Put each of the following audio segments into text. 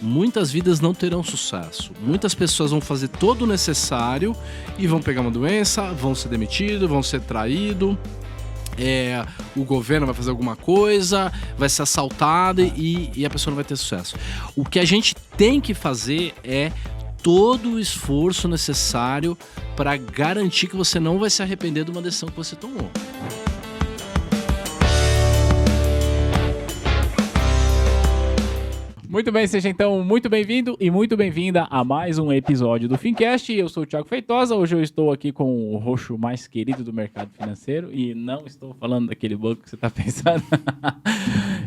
muitas vidas não terão sucesso. Muitas pessoas vão fazer todo o necessário e vão pegar uma doença, vão ser demitidos, vão ser traídos. O governo vai fazer alguma coisa, vai ser assaltado e a pessoa não vai ter sucesso. O que a gente tem que fazer é todo o esforço necessário para garantir que você não vai se arrepender de uma decisão que você tomou. Muito bem, seja então muito bem-vindo e muito bem-vinda a mais um episódio do Fincast. Eu sou o Thiago Feitosa, hoje eu estou aqui com o roxo mais querido do mercado financeiro e não estou falando daquele banco que você está pensando.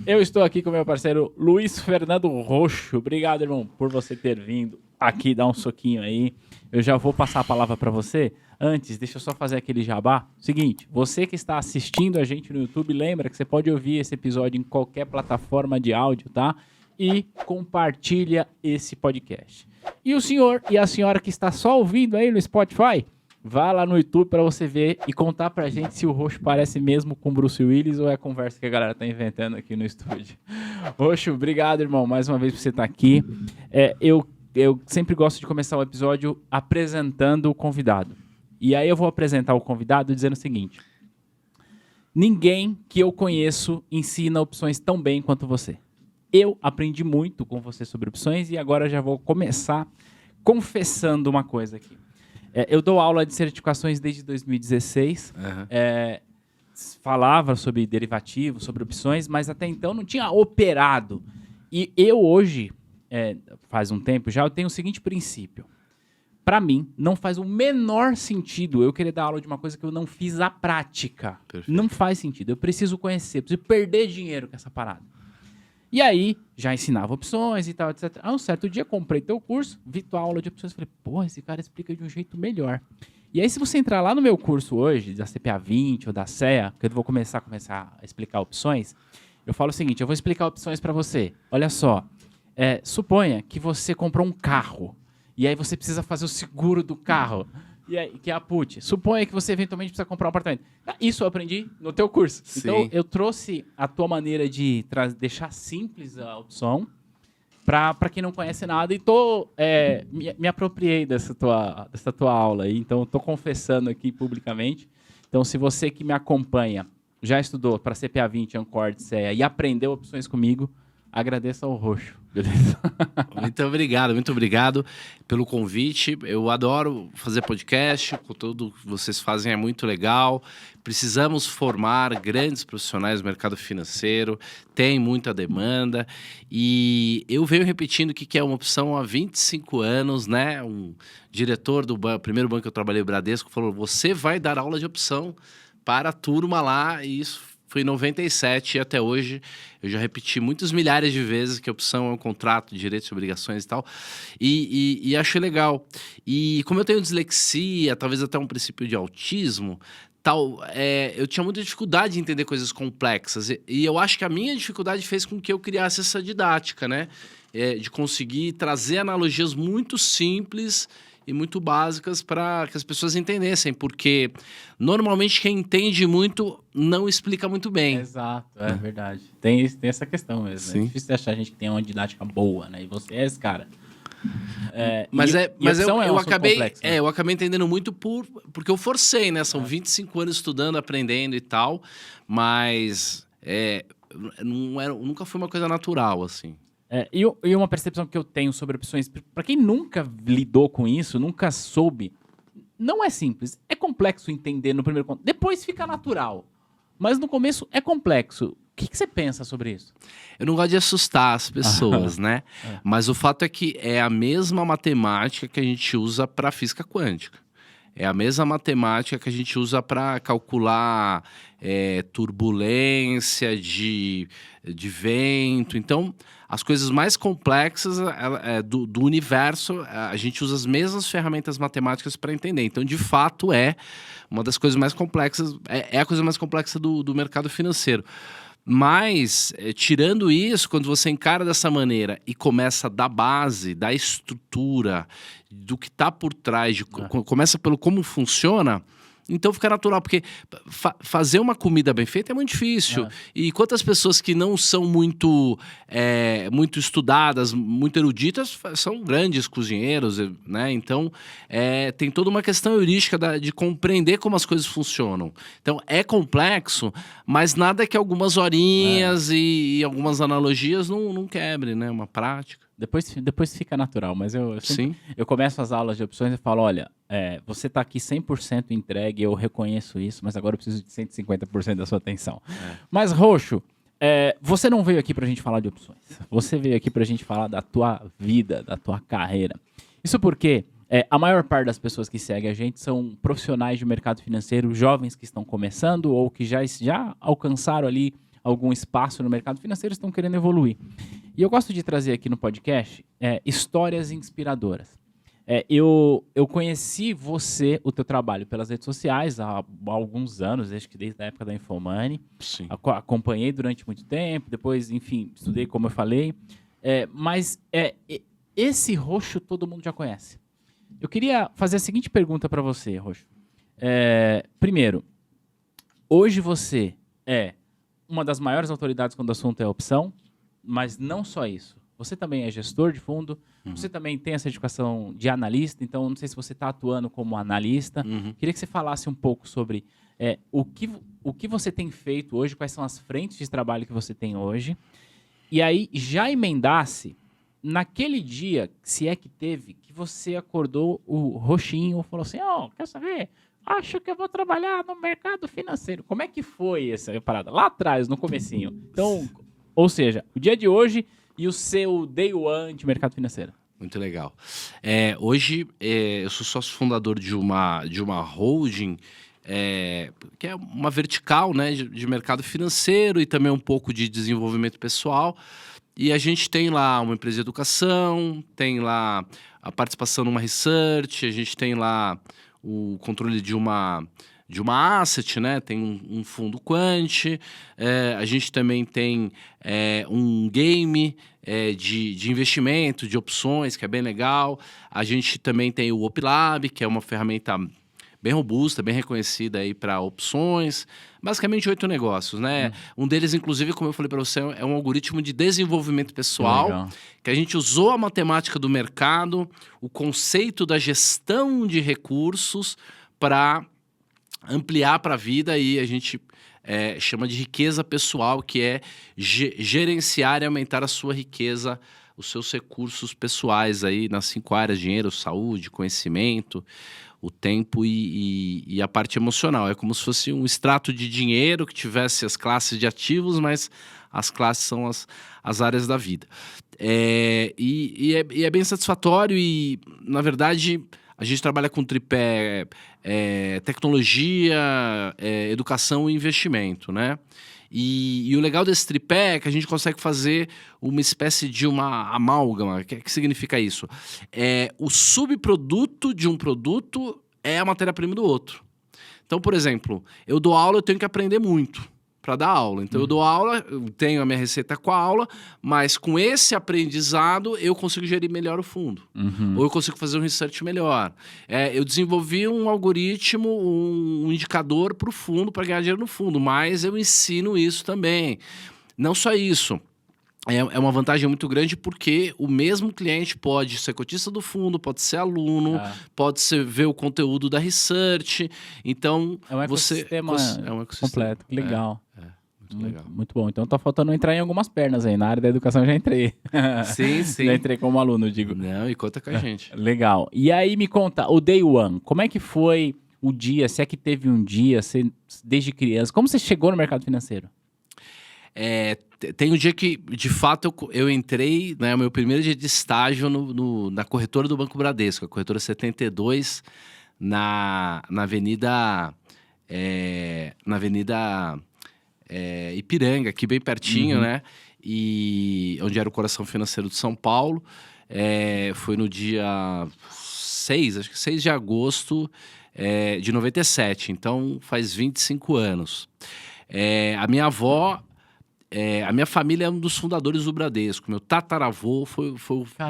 Eu estou aqui com meu parceiro Luiz Fernando Roxo. Obrigado, irmão, por você ter vindo aqui dar um soquinho aí. Eu já vou passar a palavra para você. Antes, deixa eu só fazer aquele jabá. Seguinte, você que está assistindo a gente no YouTube, lembra que você pode ouvir esse episódio em qualquer plataforma de áudio, tá? E compartilha esse podcast. E o senhor e a senhora que está só ouvindo aí no Spotify, vá lá no YouTube para você ver e contar pra gente se o Roxo parece mesmo com Bruce Willis ou é a conversa que a galera tá inventando aqui no estúdio. Roxo, obrigado, irmão, mais uma vez por você estar aqui. Eu sempre gosto de começar o episódio apresentando o convidado. E aí eu vou apresentar o convidado dizendo o seguinte: ninguém que eu conheço ensina opções tão bem quanto você. Eu aprendi muito com você sobre opções e agora já vou começar confessando uma coisa aqui. Eu dou aula de certificações desde 2016. Falava sobre derivativos, sobre opções, mas até então não tinha operado. E eu hoje, faz um tempo já, eu tenho o seguinte princípio. Para mim, não faz o menor sentido eu querer dar aula de uma coisa que eu não fiz à prática. Perfeito. Não faz sentido. Eu preciso conhecer, preciso perder dinheiro com essa parada. E aí, já ensinava opções e tal, etc. Um certo dia, comprei teu curso, vi tua aula de opções, falei, pô, esse cara explica de um jeito melhor. E aí, se você entrar lá no meu curso hoje, da CPA 20 ou da CEA, que eu vou começar a explicar opções, eu falo o seguinte, eu vou explicar opções para você. Olha só, suponha que você comprou um carro, e aí você precisa fazer o seguro do carro. E aí, que é a put. Suponha que você eventualmente precisa comprar um apartamento. Isso eu aprendi no teu curso. Sim. Então, eu trouxe a tua maneira de deixar simples a opção para quem não conhece nada e me apropriei dessa tua aula aí. Então, estou confessando aqui publicamente. Então, se você que me acompanha já estudou para CPA 20, Ancord, CEA e aprendeu opções comigo, agradeço ao Roxo. Beleza? Muito obrigado pelo convite. Eu adoro fazer podcast, o conteúdo que vocês fazem é muito legal. Precisamos formar grandes profissionais do mercado financeiro, tem muita demanda. E eu venho repetindo que é uma opção há 25 anos, né? Um diretor do primeiro banco que eu trabalhei, o Bradesco, falou: você vai dar aula de opção para a turma lá, e isso foi em 97 e até hoje eu já repeti muitas milhares de vezes que a opção é um contrato de direitos e obrigações e tal. E achei legal. E como eu tenho dislexia, talvez até um princípio de autismo, eu tinha muita dificuldade de entender coisas complexas. E eu acho que a minha dificuldade fez com que eu criasse essa didática, né? De conseguir trazer analogias muito simples e muito básicas para que as pessoas entendessem, porque normalmente quem entende muito não explica muito bem. Exato, é verdade. Tem essa questão mesmo. Sim. É difícil achar gente que tem uma didática boa, né? E você é esse cara. Eu acabei entendendo muito porque eu forcei, né? São 25 anos estudando, aprendendo e tal, mas nunca foi uma coisa natural, assim. E uma percepção que eu tenho sobre opções, para quem nunca lidou com isso, nunca soube, não é simples. É complexo entender no primeiro contato. Depois fica natural. Mas no começo é complexo. O que você pensa sobre isso? Eu não gosto de assustar as pessoas, né? Mas o fato é que é a mesma matemática que a gente usa para física quântica. É a mesma matemática que a gente usa para calcular turbulência de vento. Então, as coisas mais complexas do universo, a gente usa as mesmas ferramentas matemáticas para entender. Então, de fato, é uma das coisas mais complexas, é a coisa mais complexa do mercado financeiro. Mas, tirando isso, quando você encara dessa maneira e começa da base, da estrutura, do que está por trás, começa pelo como funciona, Então fica natural, porque fazer uma comida bem feita é muito difícil. E quantas pessoas que não são muito estudadas, muito eruditas, são grandes cozinheiros, né? Então tem toda uma questão heurística de compreender como as coisas funcionam. Então é complexo, mas nada que algumas horinhas e algumas analogias não quebre, né? Uma prática. Depois fica natural, mas eu começo as aulas de opções e falo, olha, você está aqui 100% entregue, eu reconheço isso, mas agora eu preciso de 150% da sua atenção. Mas, Roxo, você não veio aqui para a gente falar de opções. Você veio aqui para a gente falar da tua vida, da tua carreira. Isso porque a maior parte das pessoas que seguem a gente são profissionais de mercado financeiro, jovens que estão começando ou que já alcançaram ali algum espaço no mercado financeiro e estão querendo evoluir. E eu gosto de trazer aqui no podcast histórias inspiradoras. Eu conheci o teu trabalho pelas redes sociais há alguns anos, desde a época da Infomoney. Sim. Acompanhei durante muito tempo, depois, enfim, estudei como eu falei. Mas esse Roxo todo mundo já conhece. Eu queria fazer a seguinte pergunta para você, Roxo. Primeiro, hoje você é uma das maiores autoridades quando o assunto é opção, mas não só isso. Você também é gestor de fundo, você também tem essa educação de analista, então não sei se você está atuando como analista. Queria que você falasse um pouco sobre o que você tem feito hoje, quais são as frentes de trabalho que você tem hoje, e aí já emendasse naquele dia, se é que teve, que você acordou o Roxinho e falou assim, quer saber? Acho que eu vou trabalhar no mercado financeiro. Como é que foi essa parada? Lá atrás, no comecinho. Então, ou seja, o dia de hoje e o seu day one de mercado financeiro. Muito legal. Hoje, eu sou sócio fundador de uma holding, que é uma vertical, né, de mercado financeiro e também um pouco de desenvolvimento pessoal. E a gente tem lá uma empresa de educação, tem lá a participação numa research, a gente tem lá o controle de uma asset, né? Tem um fundo quant, a gente também tem um game de investimento, de opções, que é bem legal. A gente também tem o OpLab, que é uma ferramenta bem robusta, bem reconhecida aí para opções. Basicamente 8 negócios, né? Um deles, inclusive, como eu falei para você, é um algoritmo de desenvolvimento pessoal, que a gente usou a matemática do mercado, o conceito da gestão de recursos para ampliar para a vida, e a gente chama de riqueza pessoal, que é gerenciar e aumentar a sua riqueza, os seus recursos pessoais aí nas 5 áreas: dinheiro, saúde, conhecimento, o tempo e a parte emocional. É como se fosse um extrato de dinheiro que tivesse as classes de ativos, mas as classes são as áreas da vida. E é bem satisfatório e, na verdade, a gente trabalha com tripé tecnologia, educação e investimento, né? E o legal desse tripé é que a gente consegue fazer uma espécie de uma amálgama. O que significa isso? O subproduto de um produto é a matéria-prima do outro. Então, por exemplo, eu dou aula, eu tenho que aprender muito para dar aula. Então, eu dou aula, eu tenho a minha receita com a aula, mas com esse aprendizado eu consigo gerir melhor o fundo. Ou eu consigo fazer um research melhor. Eu desenvolvi um algoritmo, um indicador para o fundo, para ganhar dinheiro no fundo, mas eu ensino isso também. Não só isso. É uma vantagem muito grande porque o mesmo cliente pode ser cotista do fundo, pode ser aluno, pode ver o conteúdo da research. Então, é um ecossistema completo. Que legal. Muito legal. Muito bom. Então tá faltando entrar em algumas pernas aí. Na área da educação eu já entrei. Sim. Já entrei como aluno, digo. Não, e conta com a gente. Legal. E aí me conta, o day one, como é que foi o dia? Se é que teve um dia, desde criança, como você chegou no mercado financeiro? Tem um dia que, de fato, eu entrei, né, o meu primeiro dia de estágio na corretora do Banco Bradesco, a corretora 72, na Avenida Ipiranga, aqui bem pertinho, né? E onde era o coração financeiro de São Paulo. Foi no dia 6 de agosto de 97, então faz 25 anos. A minha avó... a minha família é um dos fundadores do Bradesco. Meu tataravô foi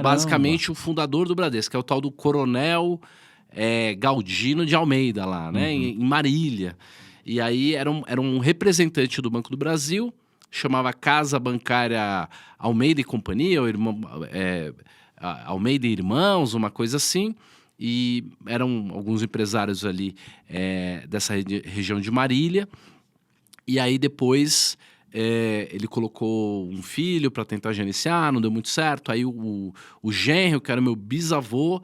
basicamente o fundador do Bradesco, que é o tal do Coronel Galdino de Almeida lá, né? Em Marília. E aí era um representante do Banco do Brasil, chamava Casa Bancária Almeida e Companhia, ou Almeida e Irmãos, uma coisa assim. E eram alguns empresários ali dessa região de Marília. E aí depois ele colocou um filho para tentar gerenciar, não deu muito certo. Aí o genro, que era meu bisavô,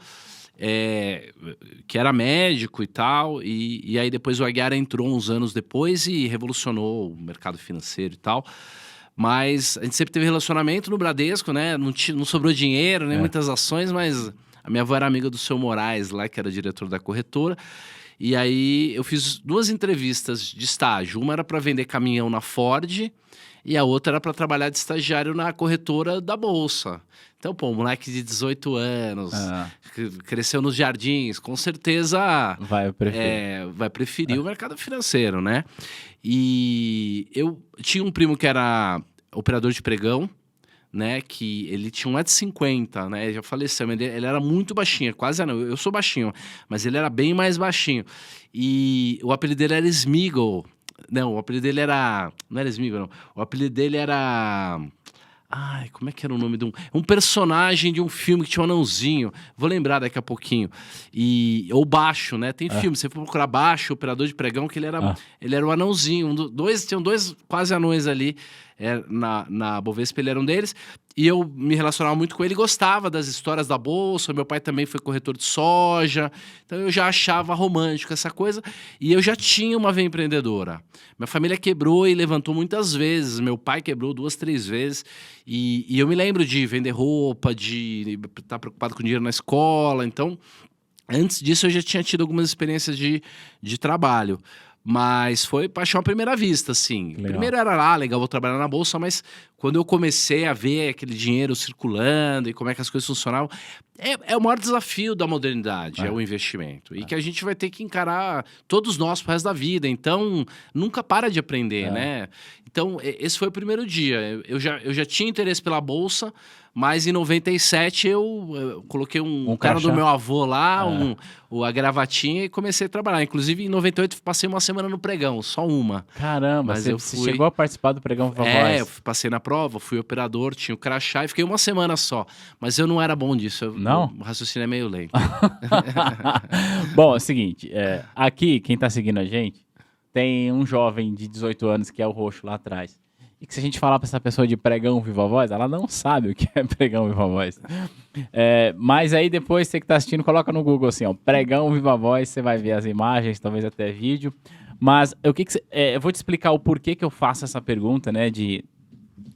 que era médico e tal, e aí depois o Aguiar entrou uns anos depois e revolucionou o mercado financeiro e tal. Mas a gente sempre teve relacionamento no Bradesco, né? Não sobrou dinheiro, nem muitas ações, mas a minha avó era amiga do seu Moraes lá, que era diretor da corretora. E aí eu fiz 2 entrevistas de estágio. Uma era para vender caminhão na Ford e a outra era para trabalhar de estagiário na corretora da Bolsa. Então, pô, um moleque de 18 anos, cresceu nos jardins, com certeza vai preferir o mercado financeiro, né? E eu tinha um primo que era operador de pregão, né, que ele tinha 1,50 m, né, já faleceu, mas ele era muito baixinho, quase não, eu sou baixinho, mas ele era bem mais baixinho, e o apelido dele era Smiggle, não, o apelido dele era, não era Smiggle, não, o apelido dele era... Ai, como é que era o nome de um personagem de um filme que tinha um anãozinho. Vou lembrar daqui a pouquinho. Ou Baixo, né? Tem filme, você for procurar Baixo, operador de pregão, que ele era o anãozinho. Tinham 2 quase anões ali na Bovespa, ele era um deles. E eu me relacionava muito com ele, gostava das histórias da Bolsa. Meu pai também foi corretor de soja. Então eu já achava romântico essa coisa. E eu já tinha uma veia empreendedora. Minha família quebrou e levantou muitas vezes. Meu pai quebrou 2, 3 vezes. E eu me lembro de vender roupa, de estar preocupado com dinheiro na escola. Então, antes disso, eu já tinha tido algumas experiências de trabalho. Mas foi paixão à primeira vista, assim. Legal. Primeiro era legal, vou trabalhar na Bolsa, mas quando eu comecei a ver aquele dinheiro circulando e como é que as coisas funcionavam, é o maior desafio da modernidade, é o investimento. E que a gente vai ter que encarar, todos nós, pro resto da vida. Então, nunca para de aprender, né? Então, esse foi o primeiro dia. Eu já tinha interesse pela Bolsa, mas em 97 eu coloquei um cara do meu avô lá, a gravatinha, e comecei a trabalhar. Inclusive, em 98 passei uma semana no pregão, só uma. Caramba, mas você chegou a participar do pregão Viva Voz? Eu passei na prova, fui operador, tinha o crachá e fiquei uma semana só. Mas eu não era bom disso. Não? O raciocínio é meio lento. Bom, é o seguinte, aqui, quem tá seguindo a gente, tem um jovem de 18 anos que é o Roxo lá atrás. E que se a gente falar pra essa pessoa de pregão Viva Voz, ela não sabe o que é pregão Viva Voz. Mas aí depois, você que tá assistindo, coloca no Google assim, ó, pregão Viva Voz, você vai ver as imagens, talvez até vídeo. Mas eu vou te explicar o porquê que eu faço essa pergunta, né, de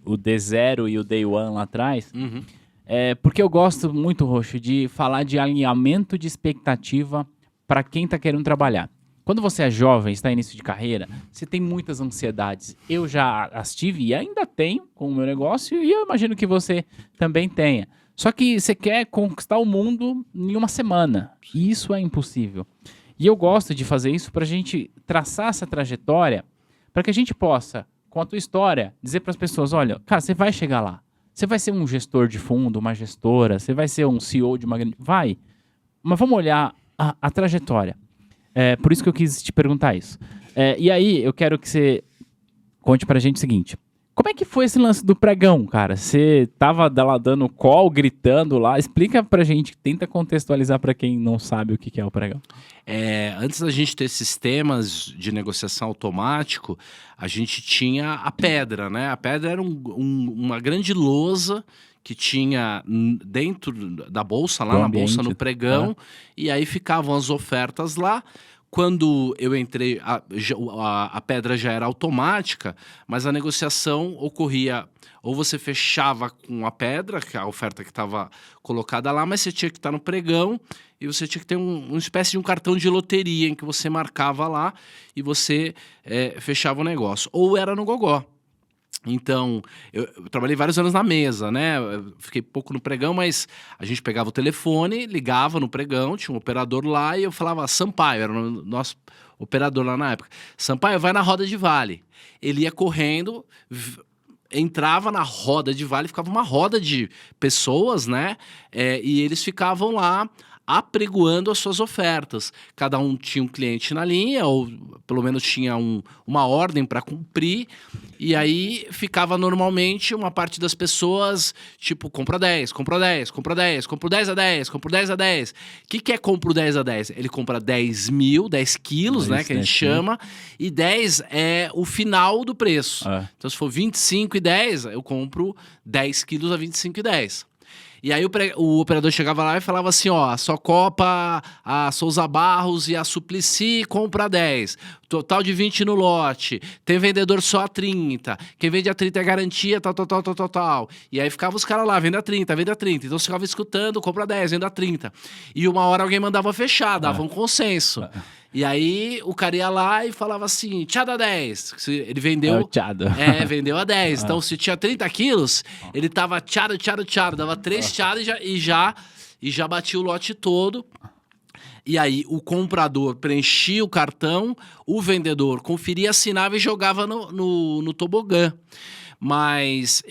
o D0 e o Day One lá atrás. Porque eu gosto muito, Roxo, de falar de alinhamento de expectativa para quem tá querendo trabalhar. Quando você é jovem, está em início de carreira, você tem muitas ansiedades. Eu já as tive e ainda tenho com o meu negócio e eu imagino que você também tenha. Só que você quer conquistar o mundo em uma semana. E isso é impossível. E eu gosto de fazer isso para a gente traçar essa trajetória, para que a gente possa, com a tua história, dizer para as pessoas, olha, cara, você vai chegar lá. Você vai ser um gestor de fundo, uma gestora, você vai ser um CEO de uma grande... Vai. Mas vamos olhar a trajetória. Por isso que eu quis te perguntar isso. E aí, eu quero que você conte pra gente o seguinte. Como é que foi esse lance do pregão, cara? Você tava lá dando call, gritando lá. Explica pra gente, tenta contextualizar pra quem não sabe o que é o pregão. Antes da gente ter sistemas de negociação automático, a gente tinha a pedra, né? A pedra era uma grande lousa que tinha dentro da bolsa, lá na bolsa, no pregão, e aí ficavam as ofertas lá. Quando eu entrei, a pedra já era automática, mas a negociação ocorria, ou você fechava com a pedra, que é a oferta que estava colocada lá, mas você tinha que estar no pregão e você tinha que ter uma espécie de um cartão de loteria em que você marcava lá e você fechava o negócio. Ou era no gogó. Então, eu trabalhei vários anos na mesa, né? Eu fiquei pouco no pregão, mas a gente pegava o telefone, ligava no pregão, tinha um operador lá e eu falava, Sampaio, era o nosso operador lá na época. Sampaio, vai na roda de vale. Ele ia correndo, entrava na roda de vale, ficava uma roda de pessoas, né? E eles ficavam lá apregoando as suas ofertas. Cada um tinha um cliente na linha, ou pelo menos tinha uma ordem para cumprir, e aí ficava normalmente uma parte das pessoas, tipo, compra 10, compra 10, compra 10, compra 10 a 10, compra 10 a 10. O que é compra 10 a 10? Ele compra 10 mil, 10 quilos, né, que a gente chama, e 10 é o final do preço. Então, se for 25 e 10, eu compro 10 quilos a 25 e 10. E aí o operador chegava lá e falava assim, ó, a Socopa, a Souza Barros e a Suplicy compra 10, total de 20 no lote, tem vendedor só a 30, quem vende a 30 é garantia, tal. E aí ficava os caras lá, vende a 30, vende a 30, então você ficava escutando, compra 10, vende a 30. E uma hora alguém mandava fechar, dava um consenso. E aí o cara ia lá e falava assim, tchada 10. Ele vendeu. Vendeu a 10. Então, se tinha 30 quilos, ele tava tchado. Dava 3 tchadas e já batia o lote todo. E aí o comprador preenchia o cartão, o vendedor conferia, assinava e jogava no tobogã. Mas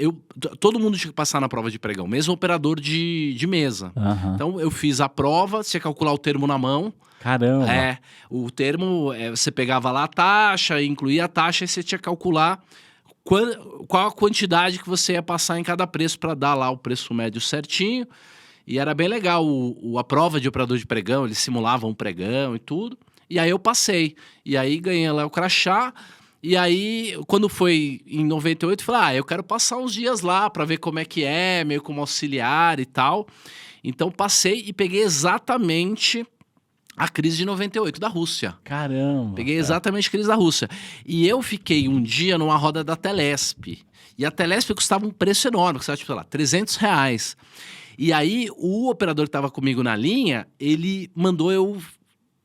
todo mundo tinha que passar na prova de pregão, mesmo operador de mesa. Então eu fiz a prova, você calcular o termo na mão. Caramba! O termo, você pegava lá a taxa, incluía a taxa e você tinha que calcular qual a quantidade que você ia passar em cada preço para dar lá o preço médio certinho. E era bem legal a prova de operador de pregão, eles simulavam um pregão e tudo. E aí eu passei. E aí ganhei lá o crachá. E aí, quando foi em 98, eu falei, eu quero passar uns dias lá para ver como é que é, meio como auxiliar e tal. Então passei e peguei exatamente a crise de 98 da Rússia. Caramba! Peguei exatamente a crise da Rússia. E eu fiquei um dia numa roda da Telesp. E a Telesp custava um preço enorme, custava, tipo, sei lá, R$300. E aí, o operador que estava comigo na linha, ele mandou eu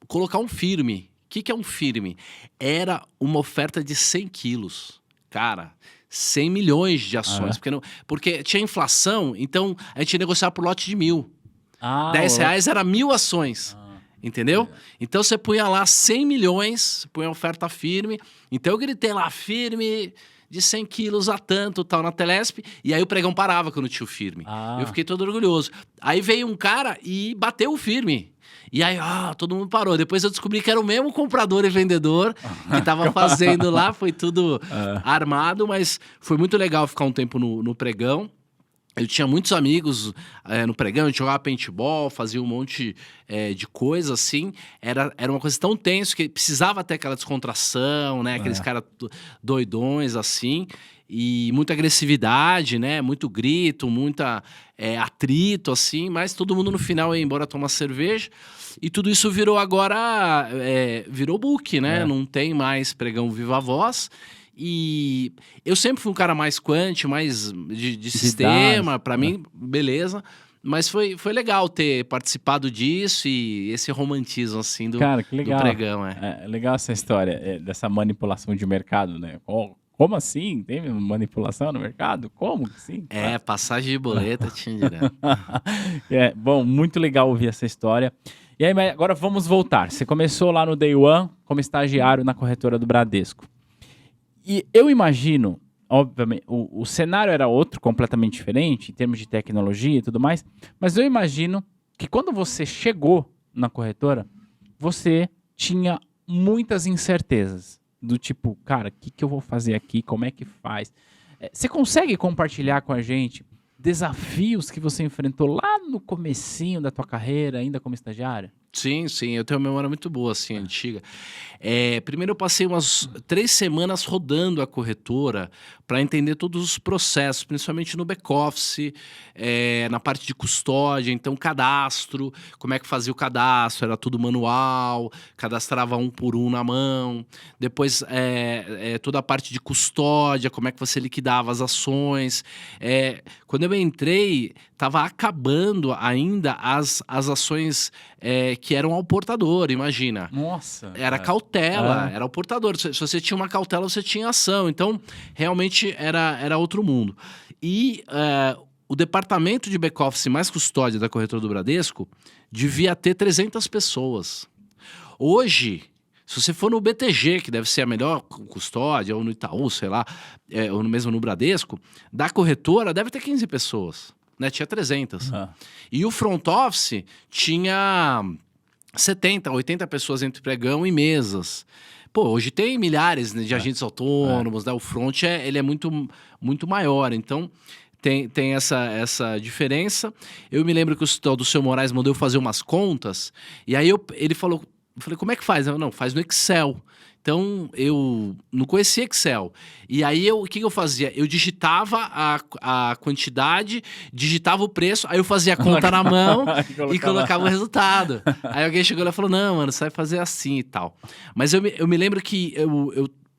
colocar um firme. O que é um firme? Era uma oferta de 100 quilos. Cara, 100 milhões de ações. Porque tinha inflação, então a gente ia negociar por lote de 1.000. R$10 era 1.000 ações. Entendeu? Então você punha lá 100 milhões, punha oferta firme. Então eu gritei lá, firme de 100 quilos a tanto, tal, na Telesp. E aí o pregão parava quando tinha o firme. Eu fiquei todo orgulhoso. Aí veio um cara e bateu o firme. E aí, todo mundo parou. Depois eu descobri que era o mesmo comprador e vendedor que tava fazendo lá. Foi tudo armado, mas foi muito legal ficar um tempo no pregão. Eu tinha muitos amigos no pregão, a gente jogava paintball, fazia um monte de coisa, assim. Era uma coisa tão tenso que precisava ter aquela descontração, né? Aqueles caras doidões, assim. E muita agressividade, né? Muito grito, muita atrito, assim. Mas todo mundo no final ia embora tomar cerveja. E tudo isso virou agora... virou book, né? Não tem mais pregão viva voz. E eu sempre fui um cara mais quant, mais de sistema, para mim, beleza. Mas foi legal ter participado disso e esse romantismo, assim, Cara, que legal. do pregão. É legal essa história dessa manipulação de mercado, né? Como assim? Tem manipulação no mercado? Como assim? Passagem de boleta tinha direto. Bom, muito legal ouvir essa história. E aí, agora vamos voltar. Você começou lá no Day One como estagiário na corretora do Bradesco. E eu imagino, obviamente, o cenário era outro, completamente diferente, em termos de tecnologia e tudo mais, mas eu imagino que quando você chegou na corretora, você tinha muitas incertezas, do tipo, cara, o que eu vou fazer aqui, como é que faz? Você consegue compartilhar com a gente desafios que você enfrentou lá no comecinho da tua carreira, ainda como estagiário? Sim, eu tenho uma memória muito boa, assim, antiga. Primeiro eu passei umas 3 semanas rodando a corretora para entender todos os processos, principalmente no back-office, na parte de custódia, então cadastro, como é que fazia o cadastro, era tudo manual, cadastrava um por um na mão. Depois toda a parte de custódia, como é que você liquidava as ações. Quando eu entrei, estava acabando ainda as ações que eram ao portador, imagina. Nossa! Era cautela, era ao portador. Se você tinha uma cautela, você tinha ação. Então, realmente, era outro mundo. E o departamento de back-office mais custódia da corretora do Bradesco devia ter 300 pessoas. Hoje, se você for no BTG, que deve ser a melhor custódia, ou no Itaú, sei lá, ou mesmo no Bradesco, da corretora deve ter 15 pessoas. né? Tinha 300. E o front office tinha 70, 80 pessoas entre pregão e mesas. Pô, hoje tem milhares, né, de agentes autônomos, né? O front ele é muito, muito maior. Então, tem essa diferença. Eu me lembro que o tal do seu Moraes mandou eu fazer umas contas. E aí ele falou, eu falei, como é que faz? Eu, não, faz no Excel. Então, eu não conhecia Excel. E aí, o que eu fazia? Eu digitava a quantidade, digitava o preço, aí eu fazia a conta na mão e colocava o resultado. Aí alguém chegou lá e falou, não, mano, você vai fazer assim e tal. Mas eu me lembro que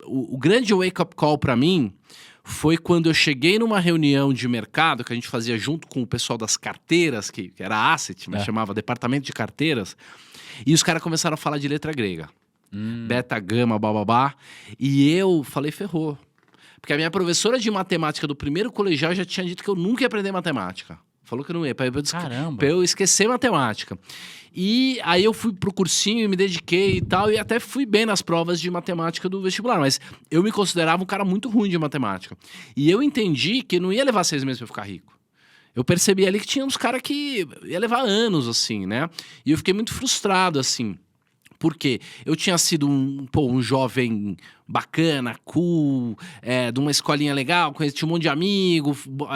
o grande wake-up call pra mim foi quando eu cheguei numa reunião de mercado que a gente fazia junto com o pessoal das carteiras, que era Asset, mas chamava Departamento de Carteiras, e os caras começaram a falar de letra grega. Beta, gama, bababá. E eu falei, ferrou. Porque a minha professora de matemática do primeiro colegial já tinha dito que eu nunca ia aprender matemática. Falou que eu não ia, pra eu esquecer matemática. E aí eu fui pro cursinho e me dediquei e tal, e até fui bem nas provas de matemática do vestibular, mas eu me considerava um cara muito ruim de matemática. E eu entendi que não ia levar 6 meses pra eu ficar rico. Eu percebi ali que tinha uns caras que ia levar anos, assim, né? E eu fiquei muito frustrado, assim. Porque eu tinha sido um jovem bacana, cool, de uma escolinha legal, tinha um monte de amigo,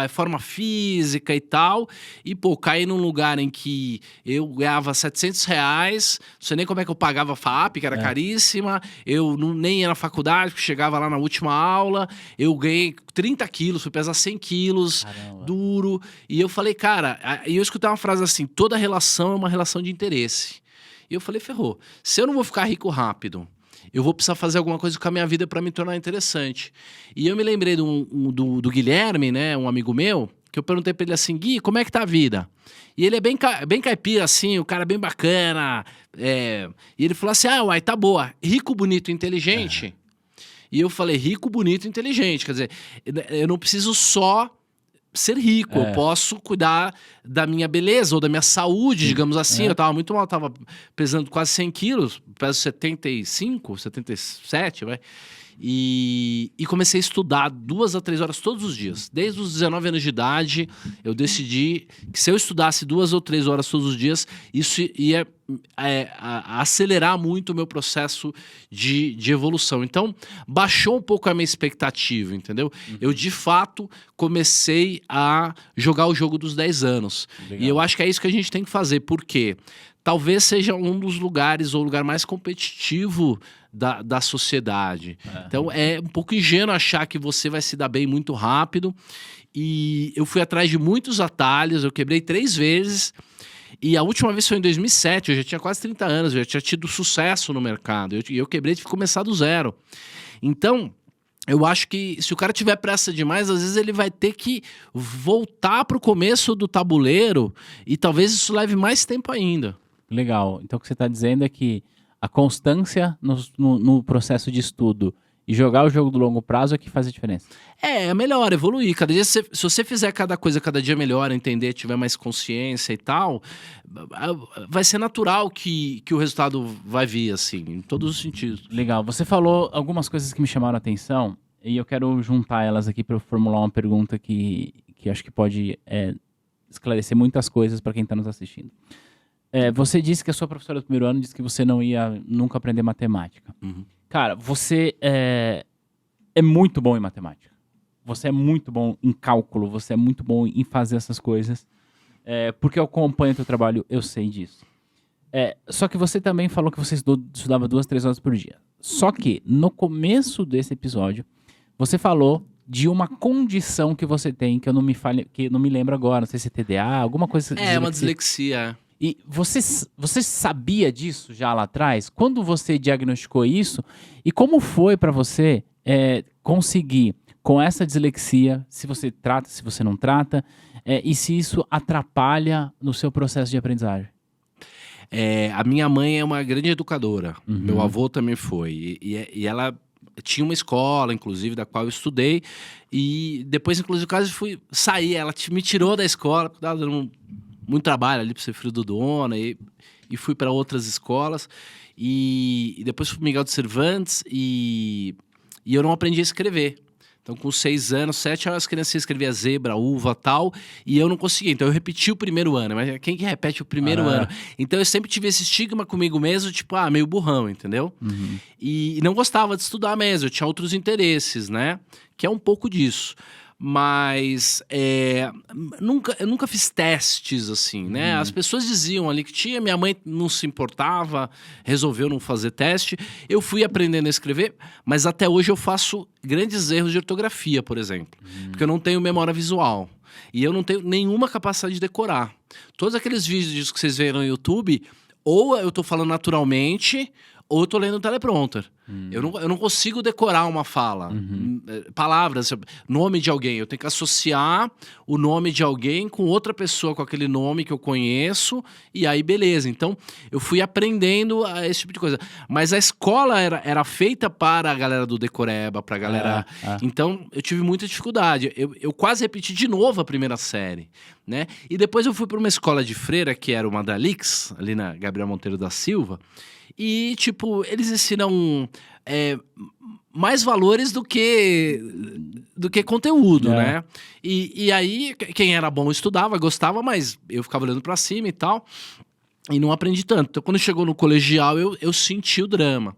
forma física e tal. E, caí num lugar em que eu ganhava R$700, não sei nem como é que eu pagava a FAP, que era caríssima. Eu nem ia na faculdade, porque chegava lá na última aula. Eu ganhei 30 quilos, fui pesar 100 quilos, duro. E eu falei, cara, e eu escutei uma frase assim, toda relação é uma relação de interesse. E eu falei, ferrou, se eu não vou ficar rico rápido, eu vou precisar fazer alguma coisa com a minha vida para me tornar interessante. E eu me lembrei do Guilherme, né, um amigo meu, que eu perguntei para ele assim, Gui, como é que tá a vida? E ele é bem caipira, assim, o cara bem bacana. E ele falou assim, uai, tá boa, rico, bonito, inteligente. E eu falei, rico, bonito, inteligente. Quer dizer, eu não preciso só ser rico, eu posso cuidar da minha beleza ou da minha saúde, digamos assim. Eu tava muito mal, tava pesando quase 100 quilos, peso 75, 77, vai. E comecei a estudar 2 a 3 horas todos os dias. Desde os 19 anos de idade, eu decidi que se eu estudasse 2 ou 3 horas todos os dias, isso ia acelerar muito o meu processo de evolução. Então, baixou um pouco a minha expectativa, entendeu? Eu, de fato, comecei a jogar o jogo dos 10 anos. Legal. E eu acho que é isso que a gente tem que fazer, porque talvez seja um dos lugares, ou o lugar mais competitivo da sociedade. Então, é um pouco ingênuo achar que você vai se dar bem muito rápido. E eu fui atrás de muitos atalhos, eu quebrei 3 vezes. E a última vez foi em 2007, eu já tinha quase 30 anos, eu já tinha tido sucesso no mercado. Eu quebrei, tive que começar do zero. Então, eu acho que se o cara tiver pressa demais, às vezes ele vai ter que voltar para o começo do tabuleiro e talvez isso leve mais tempo ainda. Legal. Então, o que você está dizendo é que a constância no processo de estudo e jogar o jogo do longo prazo é que faz a diferença. É melhor evoluir. Cada dia, se você fizer cada coisa cada dia melhor, entender, tiver mais consciência e tal, vai ser natural que o resultado vai vir, assim, em todos os sentidos. Legal. Você falou algumas coisas que me chamaram a atenção e eu quero juntar elas aqui para formular uma pergunta que acho que pode esclarecer muitas coisas para quem está nos assistindo. Você disse que a sua professora do primeiro ano disse que você não ia nunca aprender matemática. Uhum. Cara, você é muito bom em matemática. Você é muito bom em cálculo, você é muito bom em fazer essas coisas. Porque eu acompanho o teu trabalho, eu sei disso. Só que você também falou que você estudava 2, 3 horas por dia. Só que, no começo desse episódio, você falou de uma condição que você tem, que eu não me lembro agora, não sei se é TDA, alguma coisa... uma dislexia. E você sabia disso já lá atrás? Quando você diagnosticou isso? E como foi para você conseguir, com essa dislexia, se você trata, se você não trata, e se isso atrapalha no seu processo de aprendizagem? A minha mãe é uma grande educadora. Uhum. Meu avô também foi. E ela tinha uma escola, inclusive, da qual eu estudei. E depois, inclusive, quase fui sair. Ela me tirou da escola, porque estava dando muito trabalho ali para ser filho do dono, e fui para outras escolas, e depois fui para Miguel de Cervantes, e eu não aprendi a escrever. Então, com 6 anos, 7, as crianças escreviam zebra, uva, tal, e eu não conseguia. Então, eu repeti o primeiro ano. Mas quem que repete o primeiro ano? Então, eu sempre tive esse estigma comigo mesmo, tipo, meio burrão, entendeu? E não gostava de estudar mesmo, eu tinha outros interesses, né? Que é um pouco disso. Mas eu nunca fiz testes, assim, né? As pessoas diziam ali que tinha, minha mãe não se importava, resolveu não fazer teste. Eu fui aprendendo a escrever, mas até hoje eu faço grandes erros de ortografia, por exemplo. Porque eu não tenho memória visual. E eu não tenho nenhuma capacidade de decorar. Todos aqueles vídeos que vocês veem no YouTube, ou eu tô falando naturalmente, ou eu tô lendo um teleprompter. Eu não consigo decorar uma fala. Palavras, nome de alguém. Eu tenho que associar o nome de alguém com outra pessoa com aquele nome que eu conheço. E aí, beleza. Então, eu fui aprendendo esse tipo de coisa. Mas a escola era feita para a galera do decoreba, pra galera... Então, eu tive muita dificuldade. Eu quase repeti de novo a primeira série, né? E depois eu fui para uma escola de freira, que era uma da Lix, ali na Gabriel Monteiro da Silva. E, tipo, eles ensinam mais valores do que conteúdo, né? E aí, quem era bom estudava, gostava, mas eu ficava olhando pra cima e tal. E não aprendi tanto. Então, quando chegou no colegial, eu senti o drama.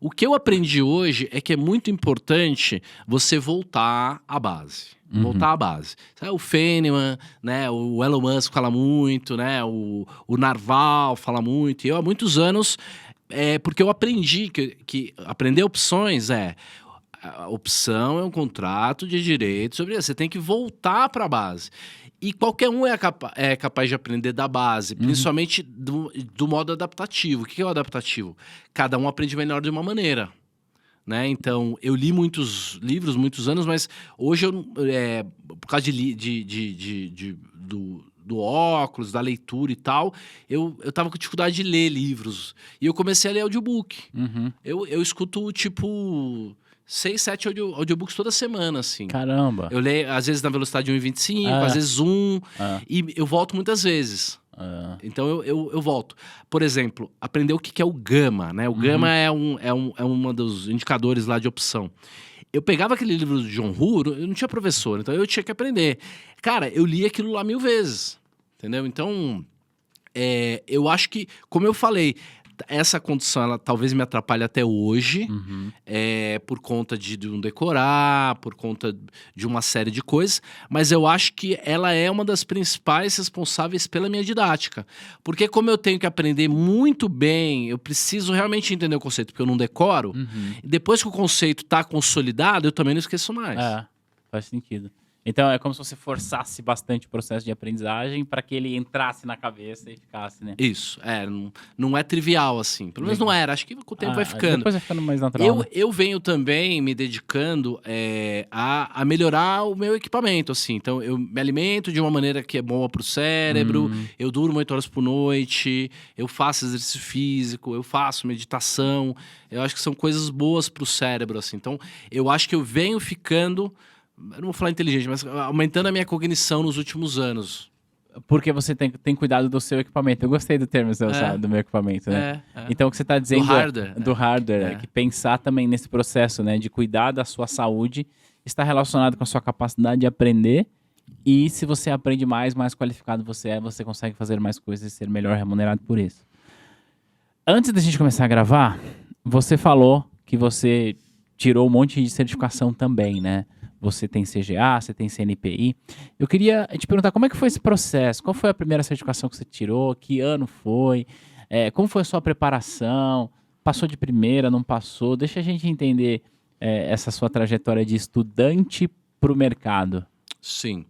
O que eu aprendi hoje é que é muito importante você voltar à base. Voltar à base. O Feynman, né? O Elon Musk fala muito, né? O Narval fala muito. E eu, há muitos anos... porque eu aprendi que aprender opções a opção é um contrato de direito sobre isso. Você tem que voltar para a base. E qualquer um é capaz de aprender da base, principalmente do modo adaptativo. O que é o adaptativo? Cada um aprende melhor de uma maneira. Né? Então, eu li muitos livros, muitos anos, mas hoje, por causa do óculos, da leitura e tal, eu tava com dificuldade de ler livros. E eu comecei a ler audiobook. Eu escuto, tipo, 6, 7 audiobooks toda semana, assim. Caramba! Eu leio, às vezes, na velocidade de 1,25, às vezes 1, e eu volto muitas vezes. Então, eu volto. Por exemplo, aprender o que é o gama, né? O gama é um dos indicadores lá de opção. Eu pegava aquele livro do John Hu, eu não tinha professor, então eu tinha que aprender. Cara, eu li aquilo lá 1000 vezes, entendeu? Então, eu acho que, como eu falei, essa condição, ela talvez me atrapalhe até hoje, por conta de não decorar, por conta de uma série de coisas, mas eu acho que ela é uma das principais responsáveis pela minha didática. Porque como eu tenho que aprender muito bem, eu preciso realmente entender o conceito, porque eu não decoro, e depois que o conceito está consolidado, eu também não esqueço mais. Faz sentido. Então, é como se você forçasse bastante o processo de aprendizagem para que ele entrasse na cabeça e ficasse, né? Isso, não é trivial, assim. Pelo menos não era, acho que com o tempo vai ficando. Depois vai ficando mais natural, né? Eu venho também me dedicando a melhorar o meu equipamento, assim. Então, eu me alimento de uma maneira que é boa pro cérebro, eu durmo 8 horas por noite, eu faço exercício físico, eu faço meditação. Eu acho que são coisas boas pro cérebro, assim. Então, eu acho que eu venho ficando... Eu não vou falar inteligente, mas aumentando a minha cognição nos últimos anos. Porque você tem cuidado do seu equipamento. Eu gostei do termo do meu equipamento, né? Então, o que você está dizendo... Do hardware. Que pensar também nesse processo, né? De cuidar da sua saúde está relacionado com a sua capacidade de aprender. E se você aprende mais qualificado você consegue fazer mais coisas e ser melhor remunerado por isso. Antes da gente começar a gravar, você falou que você tirou um monte de certificação também, né? Você tem CGA, você tem CNPI. Eu queria te perguntar, como é que foi esse processo? Qual foi a primeira certificação que você tirou? Que ano foi? Como foi a sua preparação? Passou de primeira, não passou? Deixa a gente entender essa sua trajetória de estudante para o mercado. Sim.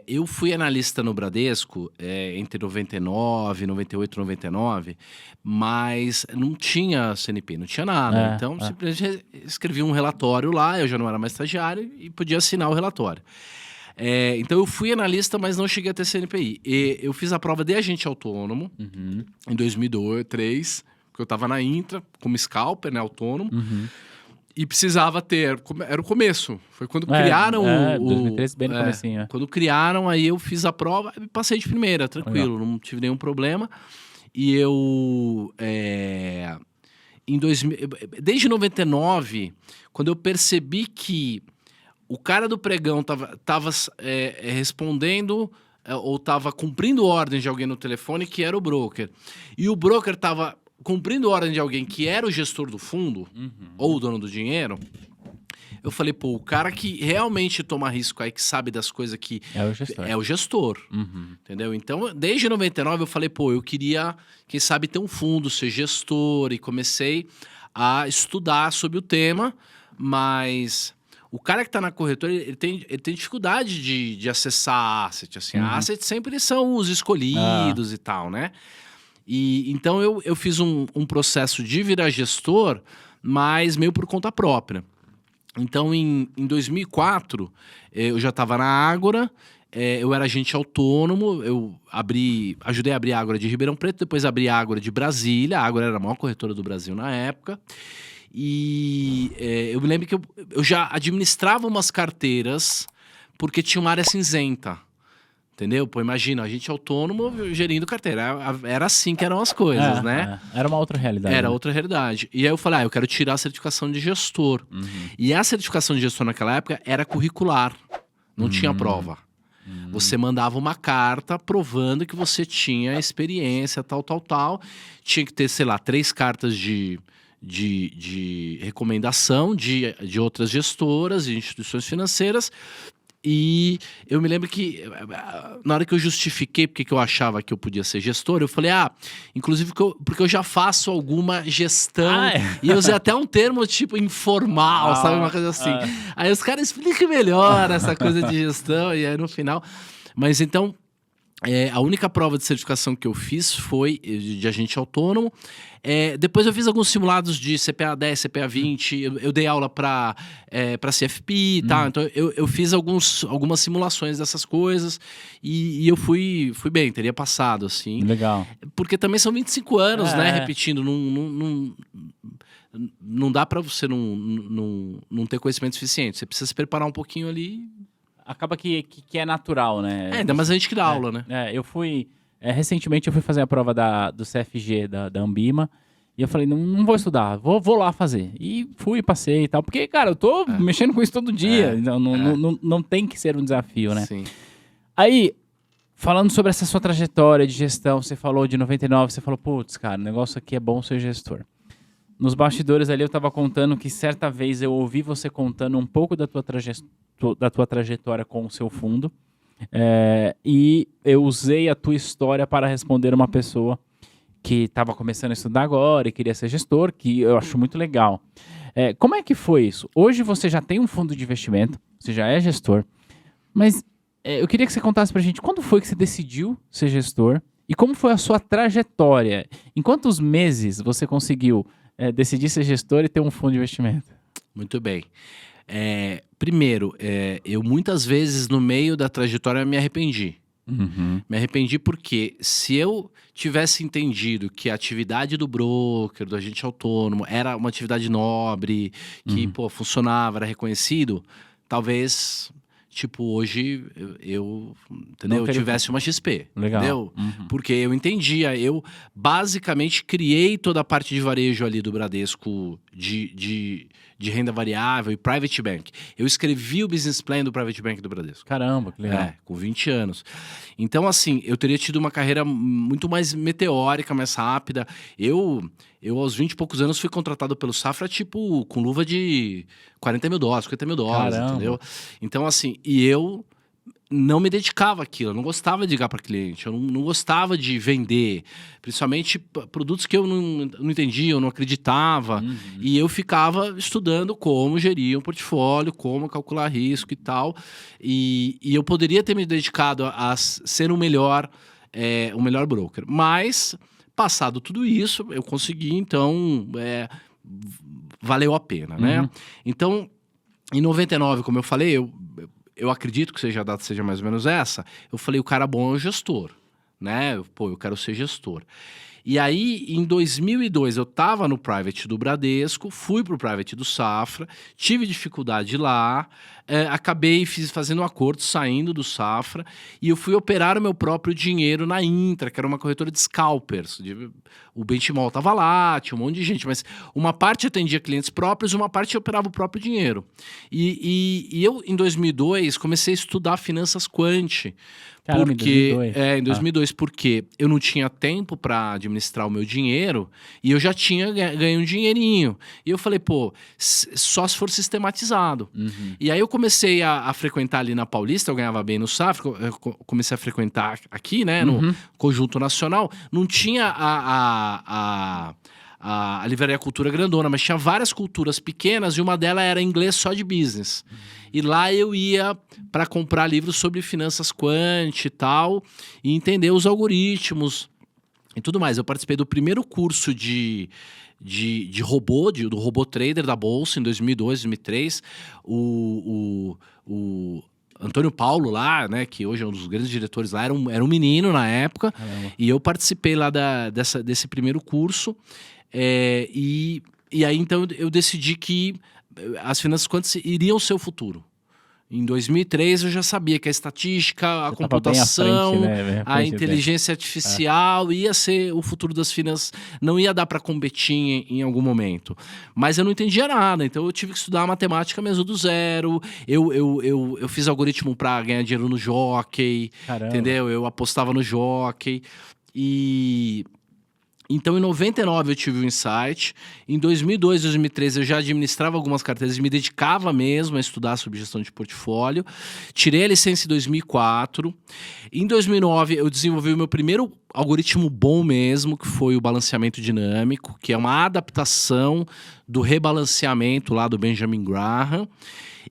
Eu fui analista no Bradesco entre 99, 98 e 99, mas não tinha CNP, não tinha nada. Então, simplesmente escrevi um relatório lá, eu já não era mais estagiário e podia assinar o relatório. Então, eu fui analista, mas não cheguei a ter CNPI. Eu fiz a prova de agente autônomo em 2003, porque eu estava na Intra, como scalper, né, autônomo. E precisava ter... Era o começo. Foi quando criaram 2013, bem no comecinho. Quando criaram, aí eu fiz a prova e passei de primeira, tranquilo. Não tive nenhum problema. E eu... desde 99, quando eu percebi que o cara do pregão tava respondendo ou tava cumprindo ordem de alguém no telefone que era o broker. E o broker tava cumprindo ordem de alguém que era o gestor do fundo ou o dono do dinheiro. Eu falei, pô, o cara que realmente toma risco aí, que sabe das coisas que... É o gestor. Entendeu? Então, desde 99 eu falei, pô, eu queria, quem sabe, ter um fundo, ser gestor. E comecei a estudar sobre o tema, mas... O cara que está na corretora, ele tem dificuldade de acessar a asset. Assim, a asset sempre são os escolhidos e tal, né? E, então, eu fiz um processo de virar gestor, mas meio por conta própria. Então, em 2004, eu já estava na Ágora, eu era agente autônomo, eu ajudei a abrir a Ágora de Ribeirão Preto, depois abri a Ágora de Brasília, a Ágora era a maior corretora do Brasil na época, e eu me lembro que eu já administrava umas carteiras, porque tinha uma área cinzenta. Entendeu? Pô, imagina, a gente autônomo gerindo carteira. Era assim que eram as coisas, né? Era uma outra realidade. Era outra realidade. E aí eu falei, eu quero tirar a certificação de gestor. E a certificação de gestor naquela época era curricular. Não tinha prova. Você mandava uma carta provando que você tinha experiência, tal. Tinha que ter, sei lá, 3 cartas de recomendação de outras gestoras e instituições financeiras. E eu me lembro que, na hora que eu justifiquei porque que eu achava que eu podia ser gestor, eu falei, inclusive porque eu já faço alguma gestão. E eu usei até um termo tipo informal, sabe? Uma coisa assim. Aí os caras explicam melhor essa coisa de gestão, e aí no final... Mas então, a única prova de certificação que eu fiz foi de agente autônomo. Depois eu fiz alguns simulados de CPA 10, CPA 20, eu dei aula para CFP e tal, então eu fiz algumas simulações dessas coisas e eu fui bem, teria passado, assim. Legal. Porque também são 25 anos, né, repetindo, não dá para você não ter conhecimento suficiente, você precisa se preparar um pouquinho ali. Acaba que é natural, né? Ainda mais a gente que dá aula, né? Eu fui... recentemente eu fui fazer a prova do CFG, da Ambima, e eu falei, não vou estudar, vou lá fazer. E fui, passei e tal, porque, cara, eu tô mexendo com isso todo dia, então não tem que ser um desafio, né? Sim. Aí, falando sobre essa sua trajetória de gestão, você falou de 99, você falou, putz, cara, o negócio aqui é bom ser gestor. Nos bastidores ali eu tava contando que certa vez eu ouvi você contando um pouco da tua trajetória com o seu fundo, e eu usei a tua história para responder uma pessoa que estava começando a estudar agora e queria ser gestor, que eu acho muito legal. Como é que foi isso? Hoje você já tem um fundo de investimento, você já é gestor, mas eu queria que você contasse pra gente quando foi que você decidiu ser gestor e como foi a sua trajetória. Em quantos meses você conseguiu decidir ser gestor e ter um fundo de investimento? Muito bem. Primeiro, eu muitas vezes no meio da trajetória me arrependi. Me arrependi porque se eu tivesse entendido que a atividade do broker, do agente autônomo, era uma atividade nobre, que funcionava, era reconhecido, talvez... Tipo, hoje eu tivesse uma XP, legal. Entendeu? Porque eu entendia, eu basicamente criei toda a parte de varejo ali do Bradesco de renda variável e Private Bank. Eu escrevi o business plan do Private Bank do Bradesco. Caramba, que legal. Com 20 anos. Então, assim, eu teria tido uma carreira muito mais meteórica, mais rápida. Eu aos 20 e poucos anos, fui contratado pelo Safra, tipo, com luva de $40 mil, $50 mil, Caramba. entendeu? Então, assim, e eu não me dedicava àquilo, eu não gostava de ligar para cliente, eu não gostava de vender, principalmente produtos que eu não entendia, eu não acreditava, e eu ficava estudando como gerir um portfólio, como calcular risco e tal, e eu poderia ter me dedicado a ser o melhor broker, mas... Passado tudo isso, eu consegui, então, valeu a pena, né? Então, em 99, como eu falei, eu acredito que a data seja mais ou menos essa, eu falei, o cara bom é o gestor, né? Eu quero ser gestor. E aí, em 2002, eu estava no Private do Bradesco, fui para o Private do Safra, tive dificuldade lá, acabei fazendo um acordo, saindo do Safra, e eu fui operar o meu próprio dinheiro na Intra, que era uma corretora de scalpers. O Benchimol estava lá, tinha um monte de gente, mas uma parte atendia clientes próprios, uma parte operava o próprio dinheiro. E eu, em 2002, comecei a estudar finanças quant. Caramba, Porque, em 2002. em 2002, porque eu não tinha tempo para administrar o meu dinheiro e eu já tinha ganho um dinheirinho. E eu falei, pô, só se for sistematizado. E aí eu comecei a frequentar ali na Paulista, eu ganhava bem no Safra, eu comecei a frequentar aqui, né, no Conjunto Nacional. Não tinha a Livraria Cultura grandona, mas tinha várias culturas pequenas e uma delas era inglês só de business. E lá eu ia para comprar livros sobre finanças quant e tal, e entender os algoritmos e tudo mais. Eu participei do primeiro curso de robô, do robô trader da Bolsa em 2002, 2003. O Antônio Paulo lá, né, que hoje é um dos grandes diretores lá, era um menino na época. E eu participei lá desse primeiro curso. E aí, então, eu decidi que as finanças quânticas iriam ser o futuro. Em 2003, eu já sabia que a estatística, a computação, frente, né? a inteligência artificial ia ser o futuro das finanças. Não ia dar para competir em algum momento. Mas eu não entendia nada, então eu tive que estudar matemática mesmo do zero. Eu fiz algoritmo para ganhar dinheiro no Jockey, entendeu? Eu apostava no Jockey. Então, em 99 eu tive o insight. Em 2002, 2013 eu já administrava algumas carteiras e me dedicava mesmo a estudar sobre gestão de portfólio. Tirei a licença em 2004. Em 2009 eu desenvolvi o meu primeiro algoritmo bom mesmo, que foi o balanceamento dinâmico, que é uma adaptação do rebalanceamento lá do Benjamin Graham.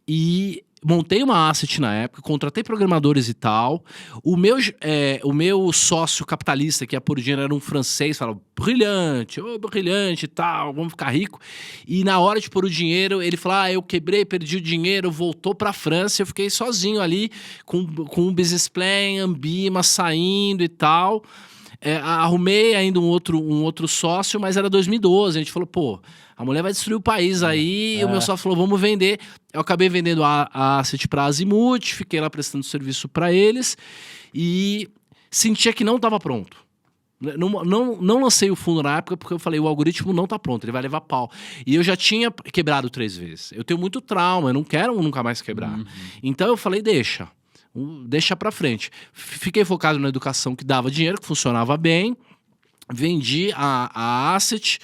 E montei uma asset na época, contratei programadores e tal. O meu sócio capitalista, que ia pôr o dinheiro, era um francês, falava, brilhante e tal, vamos ficar rico. E na hora de pôr o dinheiro, ele falou, eu quebrei, perdi o dinheiro, voltou pra França, eu fiquei sozinho ali, com um business plan, Ambima, saindo e tal. Arrumei ainda um outro sócio, mas era 2012, a gente falou, pô, a mulher vai destruir o país aí, e o meu sócio falou, vamos vender. Eu acabei vendendo a asset para Azimuth, fiquei lá prestando serviço para eles e sentia que não estava pronto. Não lancei o fundo na época porque eu falei, o algoritmo não está pronto, ele vai levar pau. E eu já tinha quebrado 3 vezes. Eu tenho muito trauma, eu não quero nunca mais quebrar. Então eu falei, deixa para frente. Fiquei focado na educação que dava dinheiro, que funcionava bem, vendi a asset,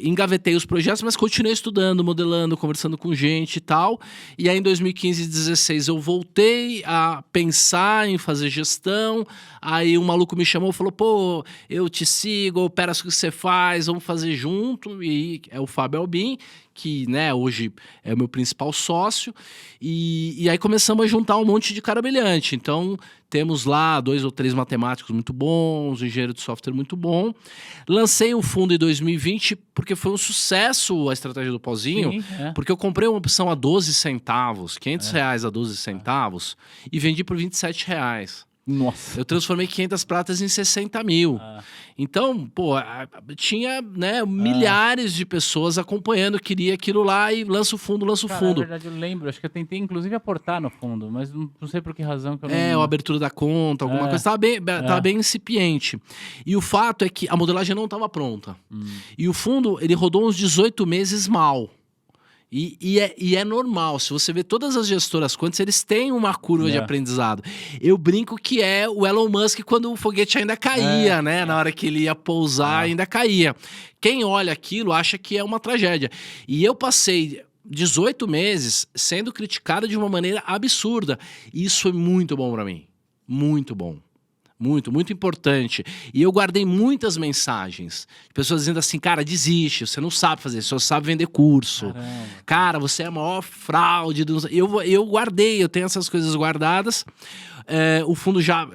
engavetei os projetos, mas continuei estudando, modelando, conversando com gente e tal. E aí em 2015 e 2016 eu voltei a pensar em fazer gestão. Aí um maluco me chamou e falou, pô, eu te sigo, opera o que você faz, vamos fazer junto. E é o Fábio Albim, que, né, hoje é o meu principal sócio. E aí começamos a juntar um monte de cara brilhante. Então temos lá 2 ou 3 matemáticos muito bons, um engenheiro de software muito bom. Lancei o fundo em 2020 porque foi um sucesso a estratégia do Pozinho. Sim, porque eu comprei uma opção a 12 centavos, R$500 a 12 centavos, e vendi por R$27. Nossa. Eu transformei 500 pratas em 60 mil. Então, pô, tinha, né, milhares de pessoas acompanhando, queria aquilo lá e lança o fundo. Na verdade, eu lembro, acho que eu tentei inclusive aportar no fundo, mas não sei por que razão que eu não... a abertura da conta, alguma coisa, tava bem incipiente. E o fato é que a modelagem não estava pronta. E o fundo, ele rodou uns 18 meses mal. E é normal, se você vê todas as gestoras quânticas, eles têm uma curva de aprendizado. Eu brinco que é o Elon Musk quando o foguete ainda caía, né? Na hora que ele ia pousar, ainda caía. Quem olha aquilo acha que é uma tragédia. E eu passei 18 meses sendo criticado de uma maneira absurda. E isso foi muito bom para mim. Muito bom. Muito, muito importante. E eu guardei muitas mensagens. Pessoas dizendo assim, cara, desiste, você não sabe fazer, você só sabe vender curso. Caramba. Cara, você é a maior fraude. Eu guardei, eu tenho essas coisas guardadas. O fundo já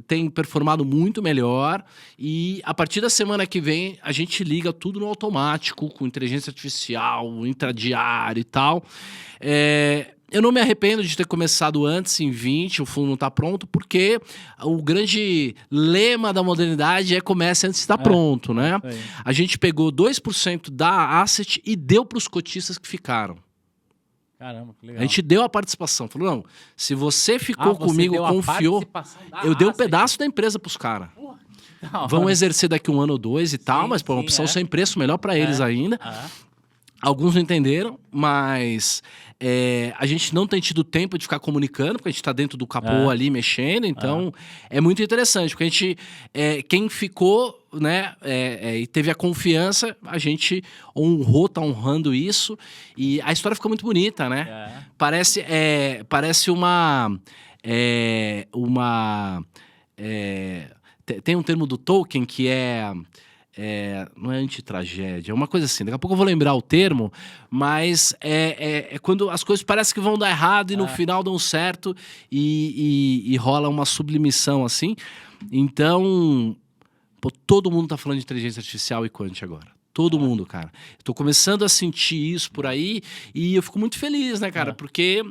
tem performado muito melhor. E a partir da semana que vem, a gente liga tudo no automático, com inteligência artificial, intradiário e tal. Eu não me arrependo de ter começado antes, em 20, o fundo não está pronto, porque o grande lema da modernidade é comece antes de estar pronto, né? A gente pegou 2% da asset e deu para os cotistas que ficaram. Caramba, que legal. A gente deu a participação. Falou, não, se você ficou você comigo, deu a confiou, participação da eu dei um Asset. pedaço da empresa pros caras. Porra, que da hora. Vão exercer daqui 1 ano ou 2 e tal, mas pô, uma sim, opção sem preço, melhor para eles ainda. Ah, Alguns não entenderam, mas a gente não tem tido tempo de ficar comunicando, porque a gente está dentro do capô ali mexendo, então é muito interessante, porque a gente, quem ficou, né, e teve a confiança, a gente honrou, tá honrando isso, e a história ficou muito bonita, né? Parece tem um termo do Tolkien que não é antitragédia, é uma coisa assim. Daqui a pouco eu vou lembrar o termo, mas é quando as coisas parecem que vão dar errado e no final dão certo e rola uma sublimissão assim. Então, pô, todo mundo tá falando de inteligência artificial e quant agora. Todo mundo, cara. Eu tô começando a sentir isso por aí e eu fico muito feliz, né, cara? Porque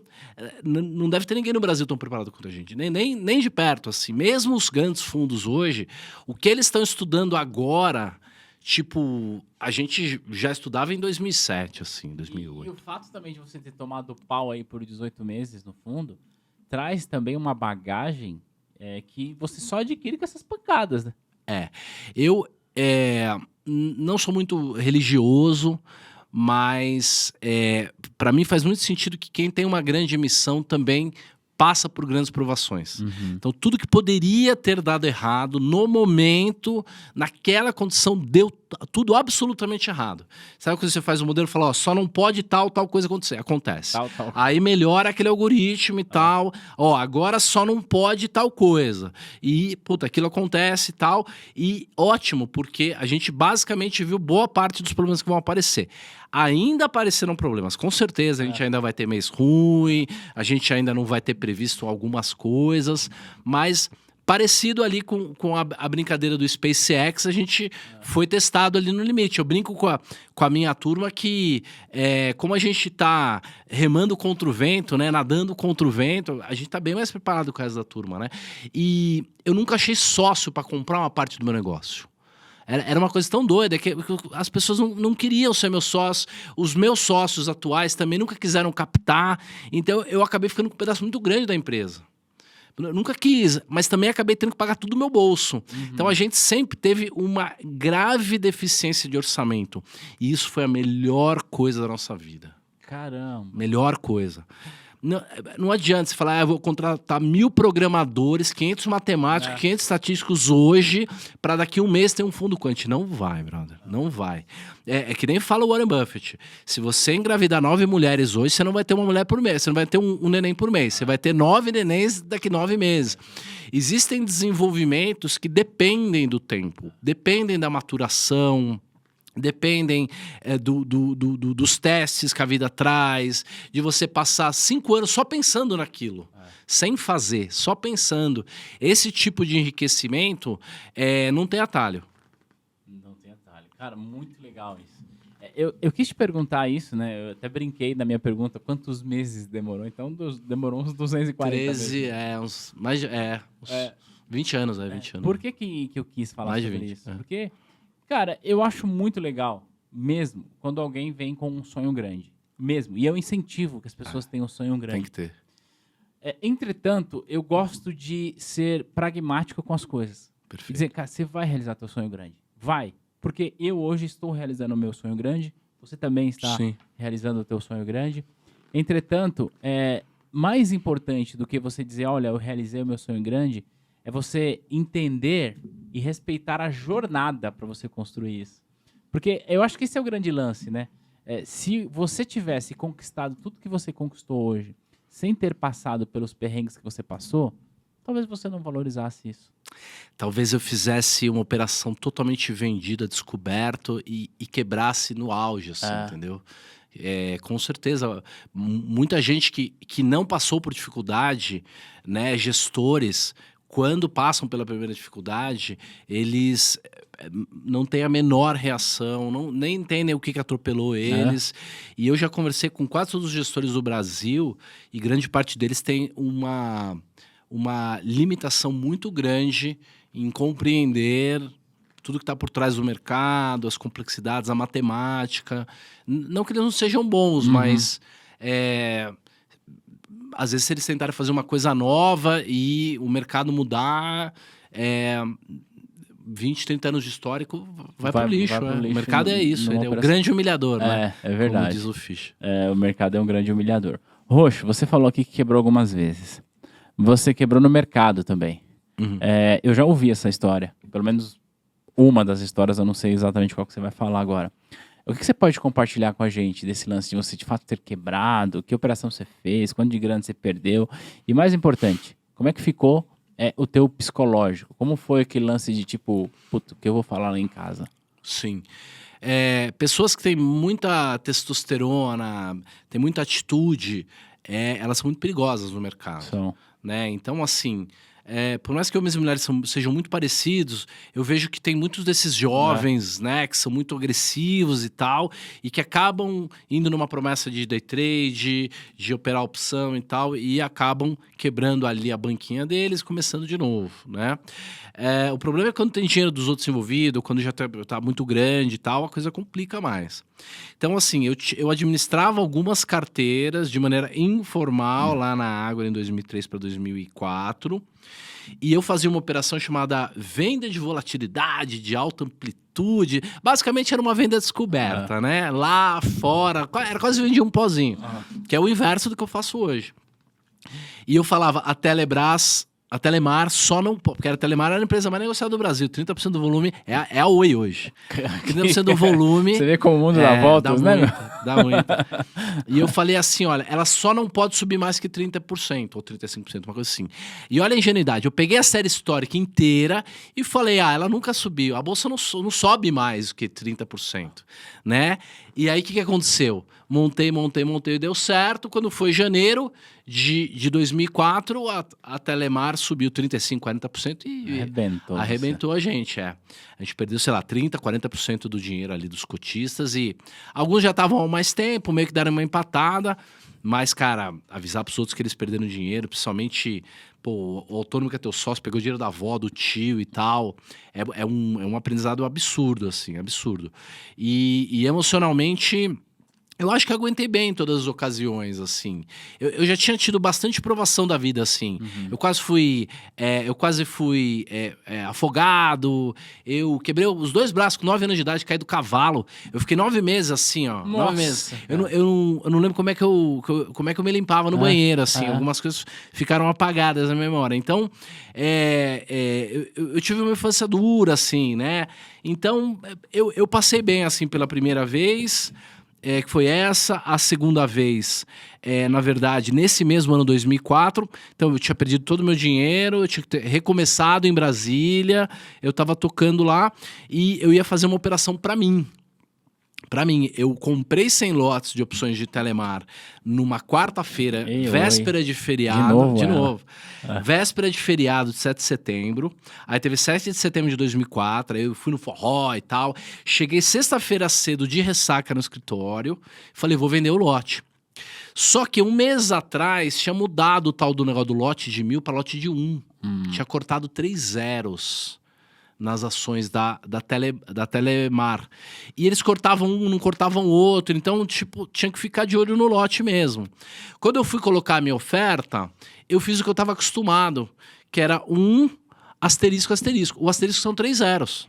não deve ter ninguém no Brasil tão preparado quanto a gente. Nem de perto, assim. Mesmo os grandes fundos hoje, o que eles estão estudando agora, tipo, a gente já estudava em 2007, assim, 2008. E o fato também de você ter tomado pau aí por 18 meses no fundo, traz também uma bagagem que você só adquire com essas pancadas, né? Eu não sou muito religioso, mas para mim faz muito sentido que quem tem uma grande missão também passa por grandes provações. Então, tudo que poderia ter dado errado, no momento, naquela condição, deu tudo absolutamente errado. Sabe quando você faz um modelo e fala, ó, só não pode tal coisa acontecer? Acontece. Tal. Aí melhora aquele algoritmo e tal. Ó, agora só não pode tal coisa. E, puta, aquilo acontece e tal. E ótimo, porque a gente basicamente viu boa parte dos problemas que vão aparecer. Ainda apareceram problemas, com certeza. A gente ainda vai ter mês ruim, a gente ainda não vai ter previsto algumas coisas, mas parecido ali com a brincadeira do SpaceX, a gente foi testado ali no limite. Eu brinco com a minha turma que, como a gente tá remando contra o vento, né, nadando contra o vento, a gente tá bem mais preparado com o resto da turma, né? E eu nunca achei sócio para comprar uma parte do meu negócio. Era uma coisa tão doida que as pessoas não queriam ser meus sócios. Os meus sócios atuais também nunca quiseram captar. Então, eu acabei ficando com um pedaço muito grande da empresa. Eu nunca quis, mas também acabei tendo que pagar tudo do meu bolso. Então, a gente sempre teve uma grave deficiência de orçamento. E isso foi a melhor coisa da nossa vida. Caramba. Melhor coisa. Não adianta você falar, eu vou contratar 1000 programadores, 500 matemáticos, 500 estatísticos hoje, para daqui 1 mês ter um fundo quant. Não vai, brother. Não vai. É que nem fala o Warren Buffett. Se você engravidar 9 mulheres hoje, você não vai ter uma mulher por mês. Você não vai ter um neném por mês. Você vai ter 9 nenéns daqui 9 meses. Existem desenvolvimentos que dependem do tempo, dependem da maturação, dependem dos testes que a vida traz, de você passar 5 anos só pensando naquilo, sem fazer, só pensando. Esse tipo de enriquecimento não tem atalho. Não tem atalho. Cara, muito legal isso. Eu quis te perguntar isso, né? Eu até brinquei na minha pergunta, quantos meses demorou? Então, demorou uns 240 13, meses. uns 20 anos, 20 anos. Por que eu quis falar Mais de sobre 20, isso? Porque, cara, eu acho muito legal, mesmo, quando alguém vem com um sonho grande. Mesmo. E eu incentivo que as pessoas tenham um sonho grande. Tem que ter. Entretanto, eu gosto de ser pragmático com as coisas. Perfeito. Dizer, cara, você vai realizar teu sonho grande. Vai. Porque eu hoje estou realizando o meu sonho grande. Você também está realizando o teu sonho grande. Entretanto, mais importante do que você dizer, olha, eu realizei o meu sonho grande, é você entender e respeitar a jornada para você construir isso. Porque eu acho que esse é o grande lance, né? Se você tivesse conquistado tudo que você conquistou hoje, sem ter passado pelos perrengues que você passou, talvez você não valorizasse isso. Talvez eu fizesse uma operação totalmente vendida, descoberto e quebrasse no auge, assim, entendeu? Com certeza, muita gente que não passou por dificuldade, né, gestores, quando passam pela primeira dificuldade, eles não têm a menor reação, nem entendem o que atropelou eles. E eu já conversei com quase todos os gestores do Brasil e grande parte deles tem uma limitação muito grande em compreender tudo que está por trás do mercado, as complexidades, a matemática. Não que eles não sejam bons, mas às vezes, se eles tentarem fazer uma coisa nova e o mercado mudar, 20, 30 anos de histórico, vai pro lixo. O mercado é isso, ele é o grande humilhador, né? É verdade. Como diz o Fish. O mercado é um grande humilhador. Roxo, você falou aqui que quebrou algumas vezes. Você quebrou no mercado também. Uhum. Eu já ouvi essa história. Pelo menos uma das histórias, eu não sei exatamente qual que você vai falar agora. O que você pode compartilhar com a gente desse lance de você de fato ter quebrado? Que operação você fez? Quanto de grana você perdeu? E mais importante, como é que ficou o teu psicológico? Como foi aquele lance de tipo, puto, o que eu vou falar lá em casa? Sim. Pessoas que têm muita testosterona, têm muita atitude, elas são muito perigosas no mercado. Né? Então, assim, por mais que homens e mulheres sejam muito parecidos, eu vejo que tem muitos desses jovens, né, que são muito agressivos e tal, e que acabam indo numa promessa de day trade, de operar opção e tal, e acabam quebrando ali a banquinha deles, começando de novo, né? O problema é quando tem dinheiro dos outros envolvido, quando já tá muito grande e tal, a coisa complica mais. Então, assim, eu administrava algumas carteiras de maneira informal lá na Ágora em 2003 para 2004. E eu fazia uma operação chamada venda de volatilidade, de alta amplitude. Basicamente era uma venda descoberta, né? Lá fora, era quase vendia um pozinho, que é o inverso do que eu faço hoje. E eu falava, a Telemar só não pode, porque a Telemar era a empresa mais negociada do Brasil, 30% do volume é a Oi hoje. 30% do volume... Você vê como o mundo dá voltas, né? Dá muito. E eu falei assim, olha, ela só não pode subir mais que 30%, ou 35%, uma coisa assim. E olha a ingenuidade, eu peguei a série histórica inteira e falei, ela nunca subiu, a bolsa não sobe mais que 30%, né? E aí, o que aconteceu? Montei e deu certo. Quando foi janeiro de 2004, a Telemar subiu 35%, 40% e arrebentou a gente, A gente perdeu, sei lá, 30%, 40% do dinheiro ali dos cotistas e alguns já estavam há mais tempo, meio que deram uma empatada, mas, cara, avisar pros outros que eles perderam dinheiro, principalmente, o autônomo que é teu sócio, pegou dinheiro da avó, do tio e tal, é um aprendizado absurdo, assim, absurdo. E emocionalmente... Eu acho que aguentei bem em todas as ocasiões, assim. Eu já tinha tido bastante provação da vida, assim. Eu quase fui afogado. Eu quebrei os 2 braços com 9 anos de idade, caí do cavalo. Eu fiquei 9 meses, assim, ó. Nossa, 9 meses. Eu não lembro como é que eu me limpava no banheiro, assim. Algumas coisas ficaram apagadas na memória. Então, eu tive uma infância dura, assim, né? Então, eu passei bem, assim, pela primeira vez... que foi essa, a segunda vez, na verdade, nesse mesmo ano 2004, então eu tinha perdido todo o meu dinheiro, eu tinha que ter recomeçado em Brasília, eu estava tocando lá e eu ia fazer uma operação para mim. Eu comprei 100 lotes de opções de Telemar numa quarta-feira, véspera de feriado. De novo. Véspera de feriado de 7 de setembro. Aí teve 7 de setembro de 2004, aí eu fui no forró e tal. Cheguei sexta-feira cedo de ressaca no escritório. Falei, vou vender o lote. Só que um mês atrás tinha mudado o tal do negócio do lote de 1.000 para lote de 1. Tinha cortado 3 zeros nas ações da Telemar. E eles cortavam um, não cortavam o outro. Então, tipo, tinha que ficar de olho no lote mesmo. Quando eu fui colocar a minha oferta, eu fiz o que eu estava acostumado, que era um asterisco. O asterisco são 3 zeros.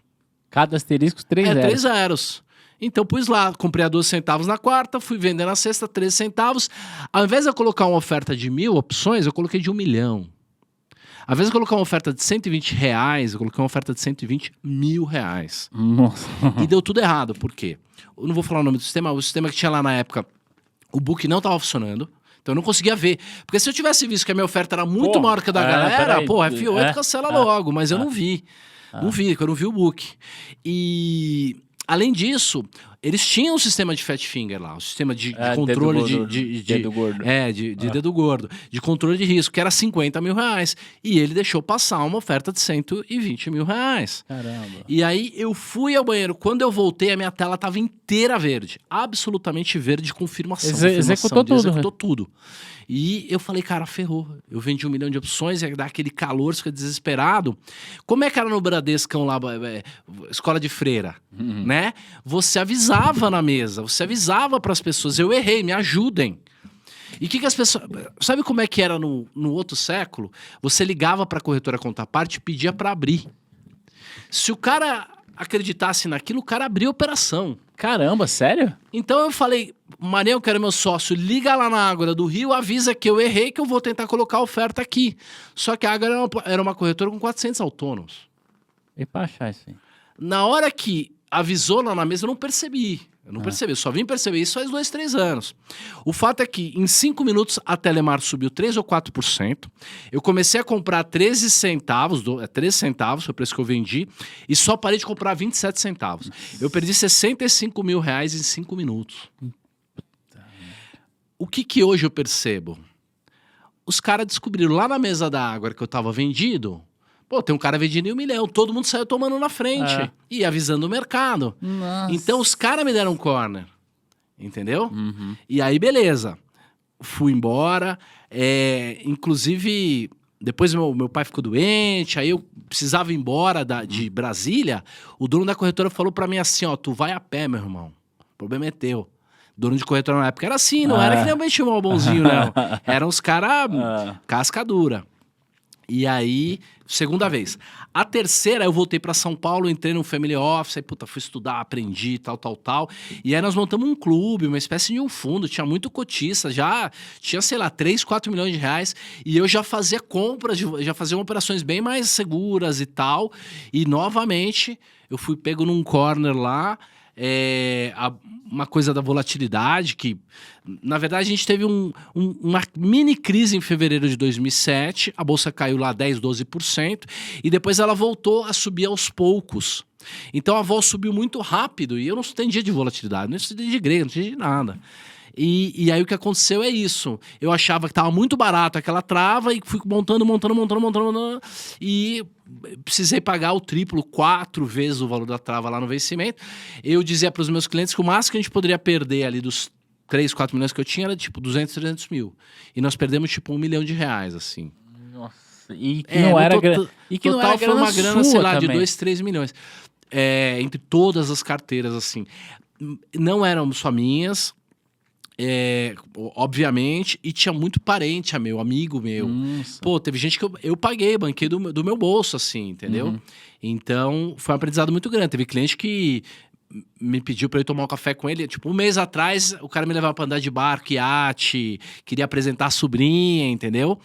Cada asterisco, 3 zeros. 3 zeros. Então, pus lá, comprei a 12 centavos na quarta, fui vender na sexta, 13 centavos. Ao invés de eu colocar uma oferta de 1.000 opções, eu coloquei de 1 milhão. Ao invés de colocar uma oferta de R$120, eu coloquei uma oferta de R$120 mil. Nossa. E deu tudo errado. Por quê? Eu não vou falar o nome do sistema. O sistema que tinha lá na época, o book não estava funcionando. Então eu não conseguia ver. Porque se eu tivesse visto que a minha oferta era muito maior que a da galera, F8 cancela logo. Mas eu não vi. Não vi, porque eu não vi o book. E... além disso, eles tinham um sistema de fat finger lá, um sistema de controle de dedo gordo. De dedo gordo, de controle de risco, que era R$50 mil. E ele deixou passar uma oferta de R$120 mil. Caramba. E aí eu fui ao banheiro. Quando eu voltei, a minha tela estava inteira verde. Absolutamente verde, confirmação. Executou tudo. E eu falei, cara, ferrou. Eu vendi 1 milhão de opções, ia dar aquele calor, você fica desesperado. Como é que era no Bradescão lá, escola de freira, né? Você avisava na mesa, você avisava para as pessoas, eu errei, me ajudem. E o que as pessoas... Sabe como é que era no outro século? Você ligava para a corretora contraparte e pedia para abrir. Se o cara acreditasse naquilo, o cara abria a operação. Caramba, sério? Então eu falei, Marião, que era meu sócio, liga lá na Ágora do Rio, avisa que eu errei, que eu vou tentar colocar a oferta aqui. Só que a Ágora era uma corretora com 400 autônomos. E pra achar isso aí? Na hora que avisou lá na mesa, eu não percebi. Eu só vim perceber isso faz 2, 3 anos. O fato é que em 5 minutos a Telemar subiu 3 ou 4%. Eu comecei a comprar 13 centavos, 13 centavos foi o preço que eu vendi, e só parei de comprar 27 centavos. Eu perdi 65 mil reais em 5 minutos. O que hoje eu percebo? Os caras descobriram lá na mesa da Ágora que eu tava vendido. Pô, tem um cara vendendo em 1 milhão, todo mundo saiu tomando na frente e avisando o mercado. Nossa. Então os caras me deram um corner, entendeu? Uhum. E aí, beleza. Fui embora. Inclusive, depois meu pai ficou doente, aí eu precisava ir embora de Brasília. O dono da corretora falou pra mim assim, ó, tu vai a pé, meu irmão. O problema é teu. Dono de corretora na época era assim, não era que nem o Benchimol bonzinho, não. Eram os caras casca dura. E aí, segunda vez. A terceira, eu voltei para São Paulo, entrei no Family Office, aí, puta, fui estudar, aprendi, tal. E aí nós montamos um clube, uma espécie de um fundo, tinha muito cotista, já tinha, sei lá, 3, 4 milhões de reais. E eu já fazia compras, já fazia operações bem mais seguras e tal. E, novamente, eu fui pego num corner lá, uma coisa da volatilidade, que na verdade a gente teve uma mini crise em fevereiro de 2007, a bolsa caiu lá 10, 12%, e depois ela voltou a subir aos poucos. Então a vol subiu muito rápido, e eu não entendia de volatilidade, não entendia de grego, não entendia de nada. E aí o que aconteceu é isso. Eu achava que estava muito barato aquela trava e fui montando, e precisei pagar o triplo, 4 vezes o valor da trava lá no vencimento. Eu dizia para os meus clientes que o máximo que a gente poderia perder ali dos 3, 4 milhões que eu tinha era tipo 200, 300 mil. E nós perdemos tipo 1 milhão de reais, assim. Nossa, e que não era grana. E que total não era foi uma grana, sei lá, também. de 2, 3 milhões. Entre todas as carteiras, assim. Não eram só minhas. Obviamente, e tinha muito parente, amigo meu. Nossa. Pô, teve gente que eu paguei, banquei do meu bolso, assim, entendeu? Uhum. Então, foi um aprendizado muito grande. Teve cliente que me pediu pra eu ir tomar um café com ele. Tipo, 1 mês atrás, o cara me levava pra andar de barco, iate, queria apresentar a sobrinha, entendeu?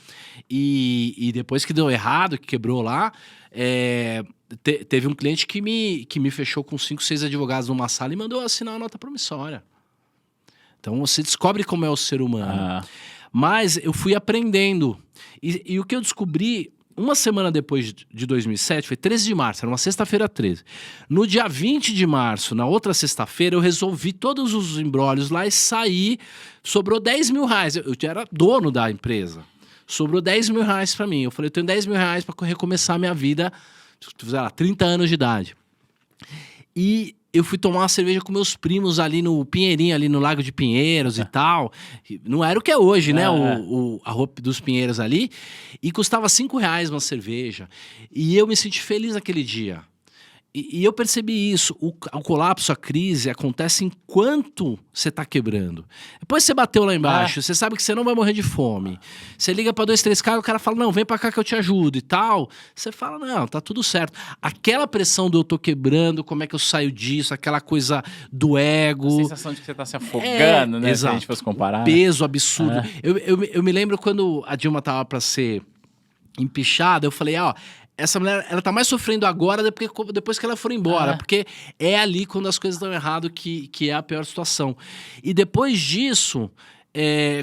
E depois que deu errado, que quebrou lá, teve um cliente que me fechou com 5, 6 advogados numa sala e mandou assinar uma nota promissória. Então você descobre como é o ser humano. Mas eu fui aprendendo. E o que eu descobri, uma semana depois de 2007, foi 13 de março, era uma sexta-feira 13. No dia 20 de março, na outra sexta-feira, eu resolvi todos os embrólios lá e saí. Sobrou 10 mil reais. Eu era dono da empresa. Sobrou 10 mil reais pra mim. Eu falei, eu tenho 10 mil reais pra recomeçar a minha vida, sei lá, 30 anos de idade. E eu fui tomar uma cerveja com meus primos ali no Pinheirinho, ali no Lago de Pinheiros e tal. Não era o que é hoje, né? A roupa dos Pinheiros ali. E custava 5 reais uma cerveja. E eu me senti feliz naquele dia. E eu percebi isso. O colapso, a crise, acontece enquanto você tá quebrando. Depois você bateu lá embaixo, você sabe que você não vai morrer de fome. Você liga pra 2, 3 caras, o cara fala, não, vem pra cá que eu te ajudo e tal. Você fala, não, tá tudo certo. Aquela pressão do eu tô quebrando, como é que eu saio disso, aquela coisa do ego. A sensação de que você tá se afogando, né? Exato. Se a gente fosse comparar. Peso absurdo. Eu me lembro quando a Dilma tava pra ser empichada, eu falei, essa mulher, ela tá mais sofrendo agora depois que ela for embora. Porque é ali, quando as coisas estão errado, que é a pior situação. E depois disso,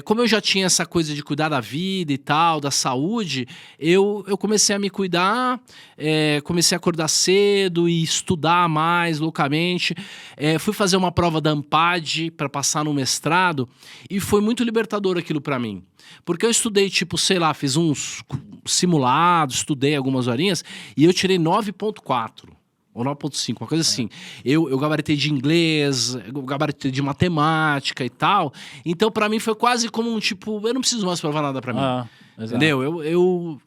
como eu já tinha essa coisa de cuidar da vida e tal, da saúde, eu comecei a me cuidar, comecei a acordar cedo e estudar mais loucamente. Fui fazer uma prova da ANPAD para passar no mestrado e foi muito libertador aquilo para mim. Porque eu estudei, tipo, sei lá, fiz uns simulados, estudei algumas horinhas e eu tirei 9,4 ou 9,5, uma coisa assim. Eu gabaritei de inglês, eu gabaritei de matemática e tal. Então, pra mim, foi quase como um tipo, eu não preciso mais provar nada pra mim. Entendeu? Eu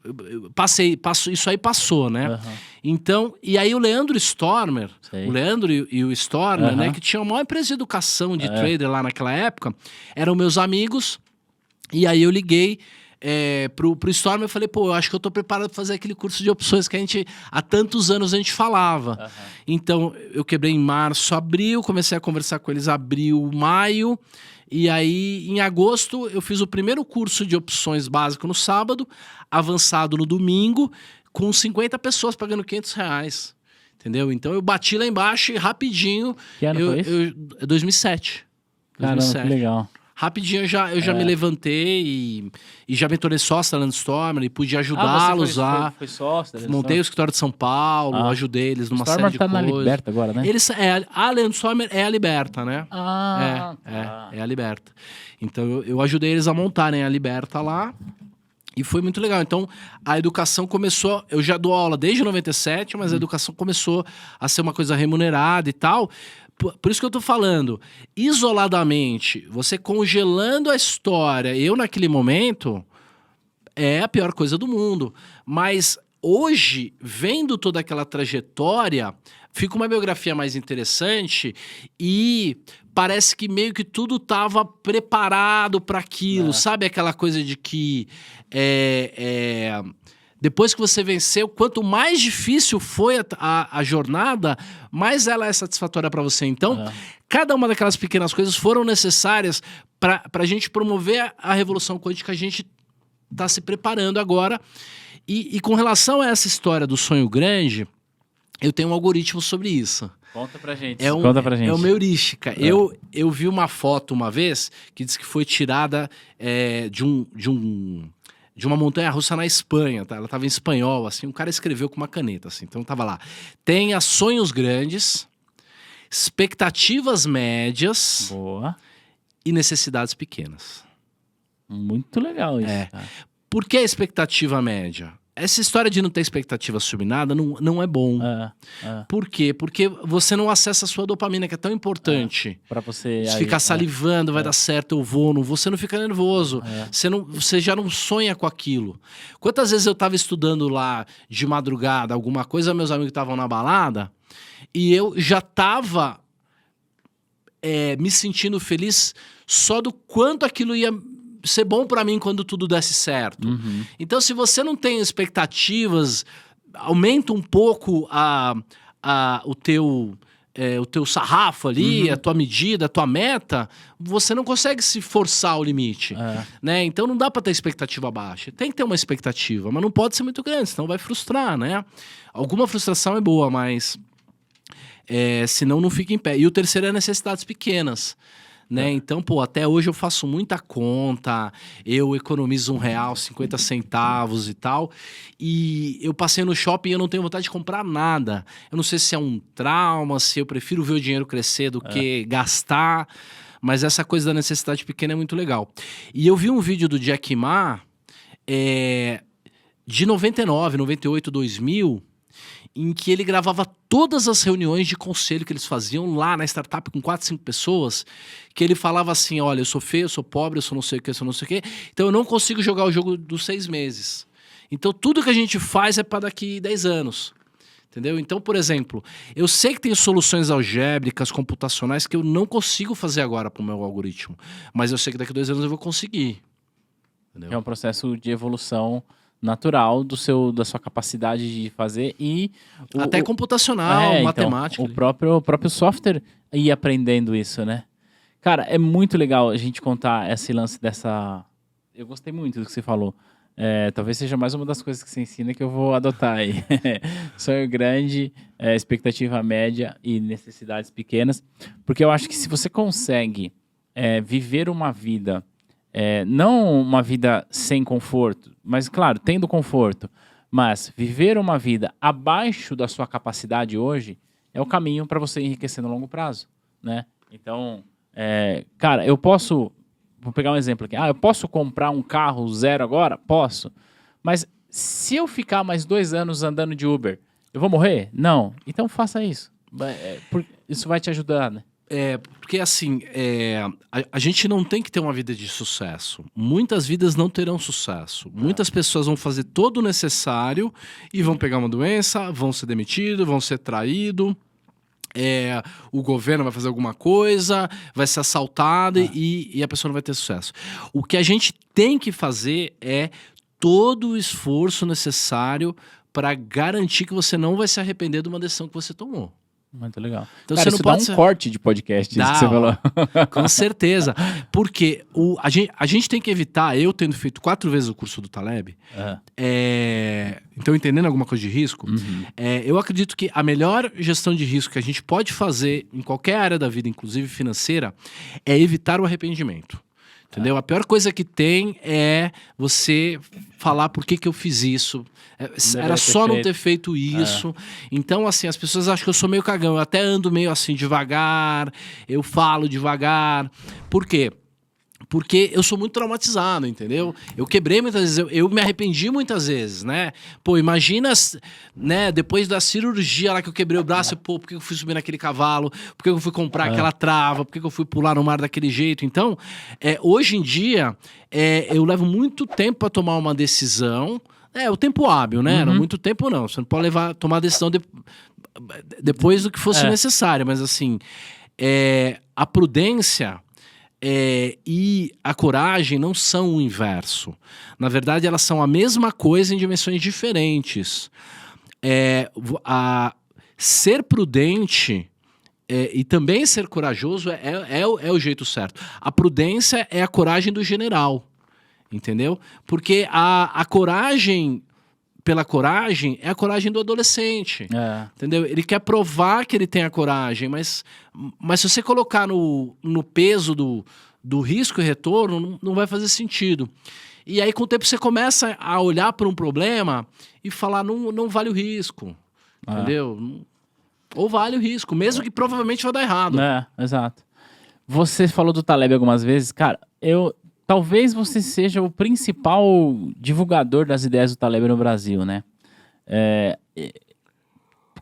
passei, isso aí passou, né? Então, e aí o Leandro Stormer, o Leandro e o Stormer, né, que tinham a maior empresa de educação de trader lá naquela época, eram meus amigos. E aí eu liguei pro Storm, eu falei, pô, eu acho que eu tô preparado para fazer aquele curso de opções que há tantos anos a gente falava. Uhum. Então, eu quebrei em março, abril, comecei a conversar com eles abril, maio, e aí em agosto eu fiz o primeiro curso de opções básico no sábado, avançado no domingo, com 50 pessoas pagando R$500. Entendeu? Então eu bati lá embaixo e rapidinho... Que ano foi isso? 2007. Caramba, 2007. que legal. Rapidinho eu já me levantei e já me tornei sócio da Landstormer e pude ajudá-los a... Foi sócio da Montei o escritório de São Paulo, ajudei eles numa série de coisas. coisas. Na Liberta agora, né? A Landstormer é a Liberta, né? Tá. É a Liberta. Então eu ajudei eles a montarem a Liberta lá e foi muito legal. Então a educação começou... Eu já dou aula desde 97, mas a educação começou a ser uma coisa remunerada e tal... Por isso que eu tô falando, isoladamente, você congelando a história, eu naquele momento, é a pior coisa do mundo. Mas hoje, vendo toda aquela trajetória, fica uma biografia mais interessante e parece que meio que tudo estava preparado para aquilo. Sabe aquela coisa de que... Depois que você venceu, quanto mais difícil foi a jornada, mais ela é satisfatória para você. Então, cada uma daquelas pequenas coisas foram necessárias para a gente promover a revolução quântica que a gente está se preparando agora. E com relação a essa história do sonho grande, eu tenho um algoritmo sobre isso. Conta pra gente. Conta pra gente. É uma heurística. Eu vi uma foto uma vez que diz que foi tirada de uma montanha-russa na Espanha, tá? Ela estava em espanhol, assim, um cara escreveu com uma caneta, assim, então tava lá. Tenha sonhos grandes, expectativas médias e necessidades pequenas. Muito legal isso. Tá? Por que a expectativa média? Essa história de não ter expectativa sobre nada não é bom. Por quê? Porque você não acessa a sua dopamina, que é tão importante. Pra você... Ficar salivando, vai dar certo, eu vou, não vou. Você não fica nervoso. Você já não sonha com aquilo. Quantas vezes eu tava estudando lá de madrugada, alguma coisa, meus amigos estavam na balada, e eu já tava me sentindo feliz só do quanto aquilo ia... ser bom para mim quando tudo desse certo. Então, se você não tem expectativas, aumenta um pouco o teu sarrafo ali, a tua medida, a tua meta, você não consegue se forçar ao limite. Né? Então, não dá para ter expectativa baixa. Tem que ter uma expectativa, mas não pode ser muito grande, senão vai frustrar, né? Alguma frustração é boa, mas senão não fica em pé. E o terceiro é necessidades pequenas. Né? Então, pô, até hoje eu faço muita conta, eu economizo R$1, 50 centavos e tal, e eu passei no shopping e eu não tenho vontade de comprar nada. Eu não sei se é um trauma, se eu prefiro ver o dinheiro crescer do que gastar, mas essa coisa da necessidade pequena é muito legal. E eu vi um vídeo do Jack Ma de 99, 98, 2000, em que ele gravava todas as reuniões de conselho que eles faziam lá na startup com 4, 5 pessoas, que ele falava assim, olha, eu sou feio, eu sou pobre, eu sou não sei o que, eu sou não sei o que, então eu não consigo jogar o jogo dos 6 meses. Então tudo que a gente faz é para daqui 10 anos. Entendeu? Então, por exemplo, eu sei que tem soluções algébricas, computacionais, que eu não consigo fazer agora para o meu algoritmo, mas eu sei que daqui 2 anos eu vou conseguir. Entendeu? É um processo de evolução natural da sua capacidade de fazer e... Até computacional, matemática. Então, o próprio software ir aprendendo isso, né? Cara, é muito legal a gente contar esse lance dessa... Eu gostei muito do que você falou. Talvez seja mais uma das coisas que você ensina que eu vou adotar aí. Sonho grande, expectativa média e necessidades pequenas. Porque eu acho que se você consegue viver uma vida... não uma vida sem conforto, mas claro, tendo conforto, mas viver uma vida abaixo da sua capacidade hoje é o caminho para você enriquecer no longo prazo, né? Então, cara, vou pegar um exemplo aqui, eu posso comprar um carro zero agora? Posso, mas se eu ficar mais 2 anos andando de Uber, eu vou morrer? Não, então faça isso, isso vai te ajudar, né? Porque assim, a gente não tem que ter uma vida de sucesso. Muitas vidas não terão sucesso. Muitas pessoas vão fazer todo o necessário e vão pegar uma doença, vão ser demitidos, vão ser traídos. o governo vai fazer alguma coisa, vai ser assaltado e a pessoa não vai ter sucesso. O que a gente tem que fazer é todo o esforço necessário para garantir que você não vai se arrepender de uma decisão que você tomou. Muito legal. Então, Cara, você não isso pode dá um corte de podcast, isso que você falou. Com certeza. Porque a gente tem que evitar, eu tendo feito 4 vezes o curso do Taleb, então entendendo alguma coisa de risco, eu acredito que a melhor gestão de risco que a gente pode fazer em qualquer área da vida, inclusive financeira, é evitar o arrependimento. Entendeu? A pior coisa que tem é você falar por que eu fiz isso. Era só não ter feito isso. Então, assim, as pessoas acham que eu sou meio cagão. Eu até ando meio assim devagar, eu falo devagar. Por quê? Porque eu sou muito traumatizado, entendeu? Eu quebrei muitas vezes, eu me arrependi muitas vezes, né? Pô, imagina, né, depois da cirurgia lá que eu quebrei o braço, pô, por que eu fui subir naquele cavalo? Por que eu fui comprar aquela trava? Por que eu fui pular no mar daquele jeito? Então, hoje em dia, eu levo muito tempo para tomar uma decisão. O tempo hábil, né? Não muito tempo não. Você não pode tomar a decisão depois do que fosse necessário. Mas assim, a prudência e a coragem não são o inverso. Na verdade, elas são a mesma coisa em dimensões diferentes. Ser prudente e também ser corajoso é o jeito certo. A prudência é a coragem do general. Entendeu? Porque a coragem pela coragem é a coragem do adolescente. Entendeu? Ele quer provar que ele tem a coragem, mas se você colocar no peso do risco e retorno, não vai fazer sentido. E aí, com o tempo, você começa a olhar para um problema e falar, não vale o risco. Entendeu? Ou vale o risco, mesmo que provavelmente vai dar errado. Exato. Você falou do Taleb algumas vezes. Cara, talvez você seja o principal divulgador das ideias do Taleb no Brasil, né?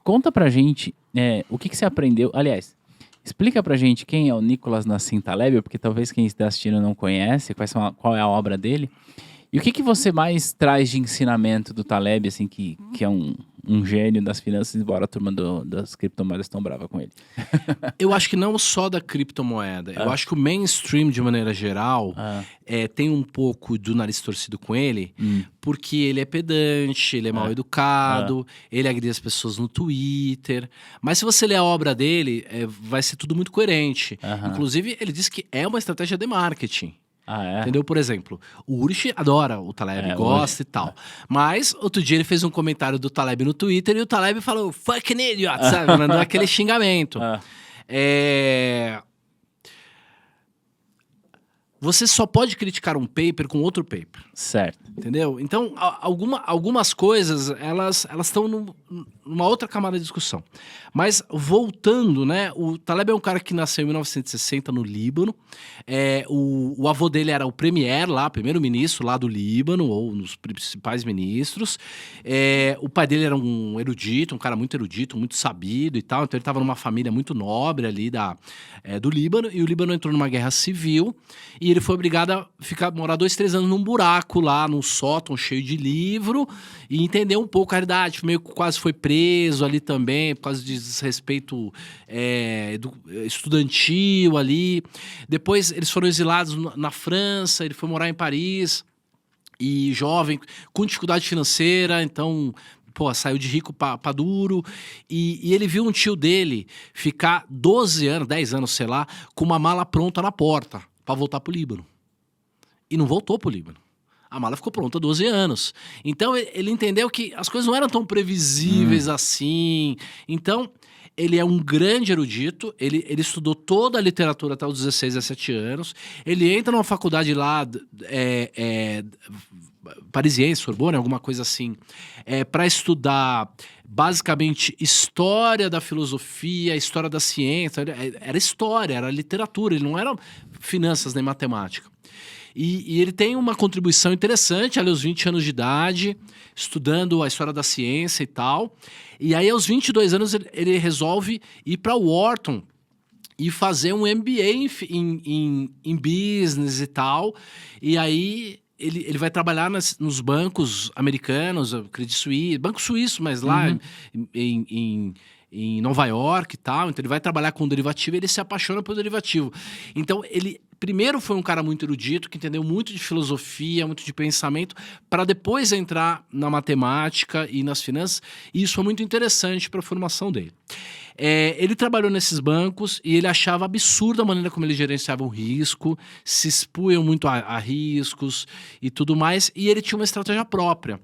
Conta pra gente o que você aprendeu. Aliás, explica pra gente quem é o Nicolas Nassim Taleb, porque talvez quem está assistindo não conhece, qual é a obra dele. E o que você mais traz de ensinamento do Taleb, assim, que é um gênio das finanças, embora a turma das criptomoedas estão brava com ele? Eu acho que não só da criptomoeda. Eu acho que o mainstream, de maneira geral, tem um pouco do nariz torcido com ele, porque ele é pedante, ele é mal educado, ele agride as pessoas no Twitter. Mas se você ler a obra dele, vai ser tudo muito coerente. Inclusive, ele diz que é uma estratégia de marketing. Entendeu? Por exemplo, o Urshi adora o Taleb, gosta e tal. Mas, outro dia ele fez um comentário do Taleb no Twitter e o Taleb falou fucking idiot, sabe? Mandou aquele xingamento. Você só pode criticar um paper com outro paper. Certo. Entendeu? Então, algumas coisas, elas estão numa outra camada de discussão. Mas, voltando, né? O Taleb é um cara que nasceu em 1960 no Líbano. O avô dele era o premier lá, primeiro-ministro lá do Líbano, ou um dos principais ministros. O pai dele era um erudito, um cara muito erudito, muito sabido e tal. Então, ele estava numa família muito nobre ali do Líbano. E o Líbano entrou numa guerra civil. E ele foi obrigado a morar 2, 3 anos num buraco lá, num sótão cheio de livro, e entender um pouco a realidade. Meio que quase foi preso ali também, por causa de desrespeito estudantil ali. Depois eles foram exilados na França, ele foi morar em Paris, e jovem, com dificuldade financeira, então... saiu de rico pra duro. E ele viu um tio dele ficar 12 anos, 10 anos, sei lá, com uma mala pronta na porta pra voltar pro Líbano. E não voltou pro Líbano. A mala ficou pronta há 12 anos. Então, ele entendeu que as coisas não eram tão previsíveis assim. Então, ele é um grande erudito. Ele estudou toda a literatura até os 16, 17 anos. Ele entra numa faculdade lá... parisiense, Sorbonne, alguma coisa assim, para estudar basicamente história da filosofia, história da ciência. Era história, era literatura, ele não era finanças nem matemática. E ele tem uma contribuição interessante ali aos 20 anos de idade, estudando a história da ciência e tal. E aí, aos 22 anos, ele resolve ir para Wharton e fazer um MBA em business e tal. E aí... Ele vai trabalhar nos bancos americanos, Credit Suisse, Banco Suíço, mas lá em em Nova York e tal. Então ele vai trabalhar com derivativo e ele se apaixona pelo derivativo. Então ele primeiro foi um cara muito erudito, que entendeu muito de filosofia, muito de pensamento, para depois entrar na matemática e nas finanças. E isso foi muito interessante para a formação dele. Ele trabalhou nesses bancos e ele achava absurda a maneira como eles gerenciavam o risco, se expunham muito a riscos e tudo mais, e ele tinha uma estratégia própria,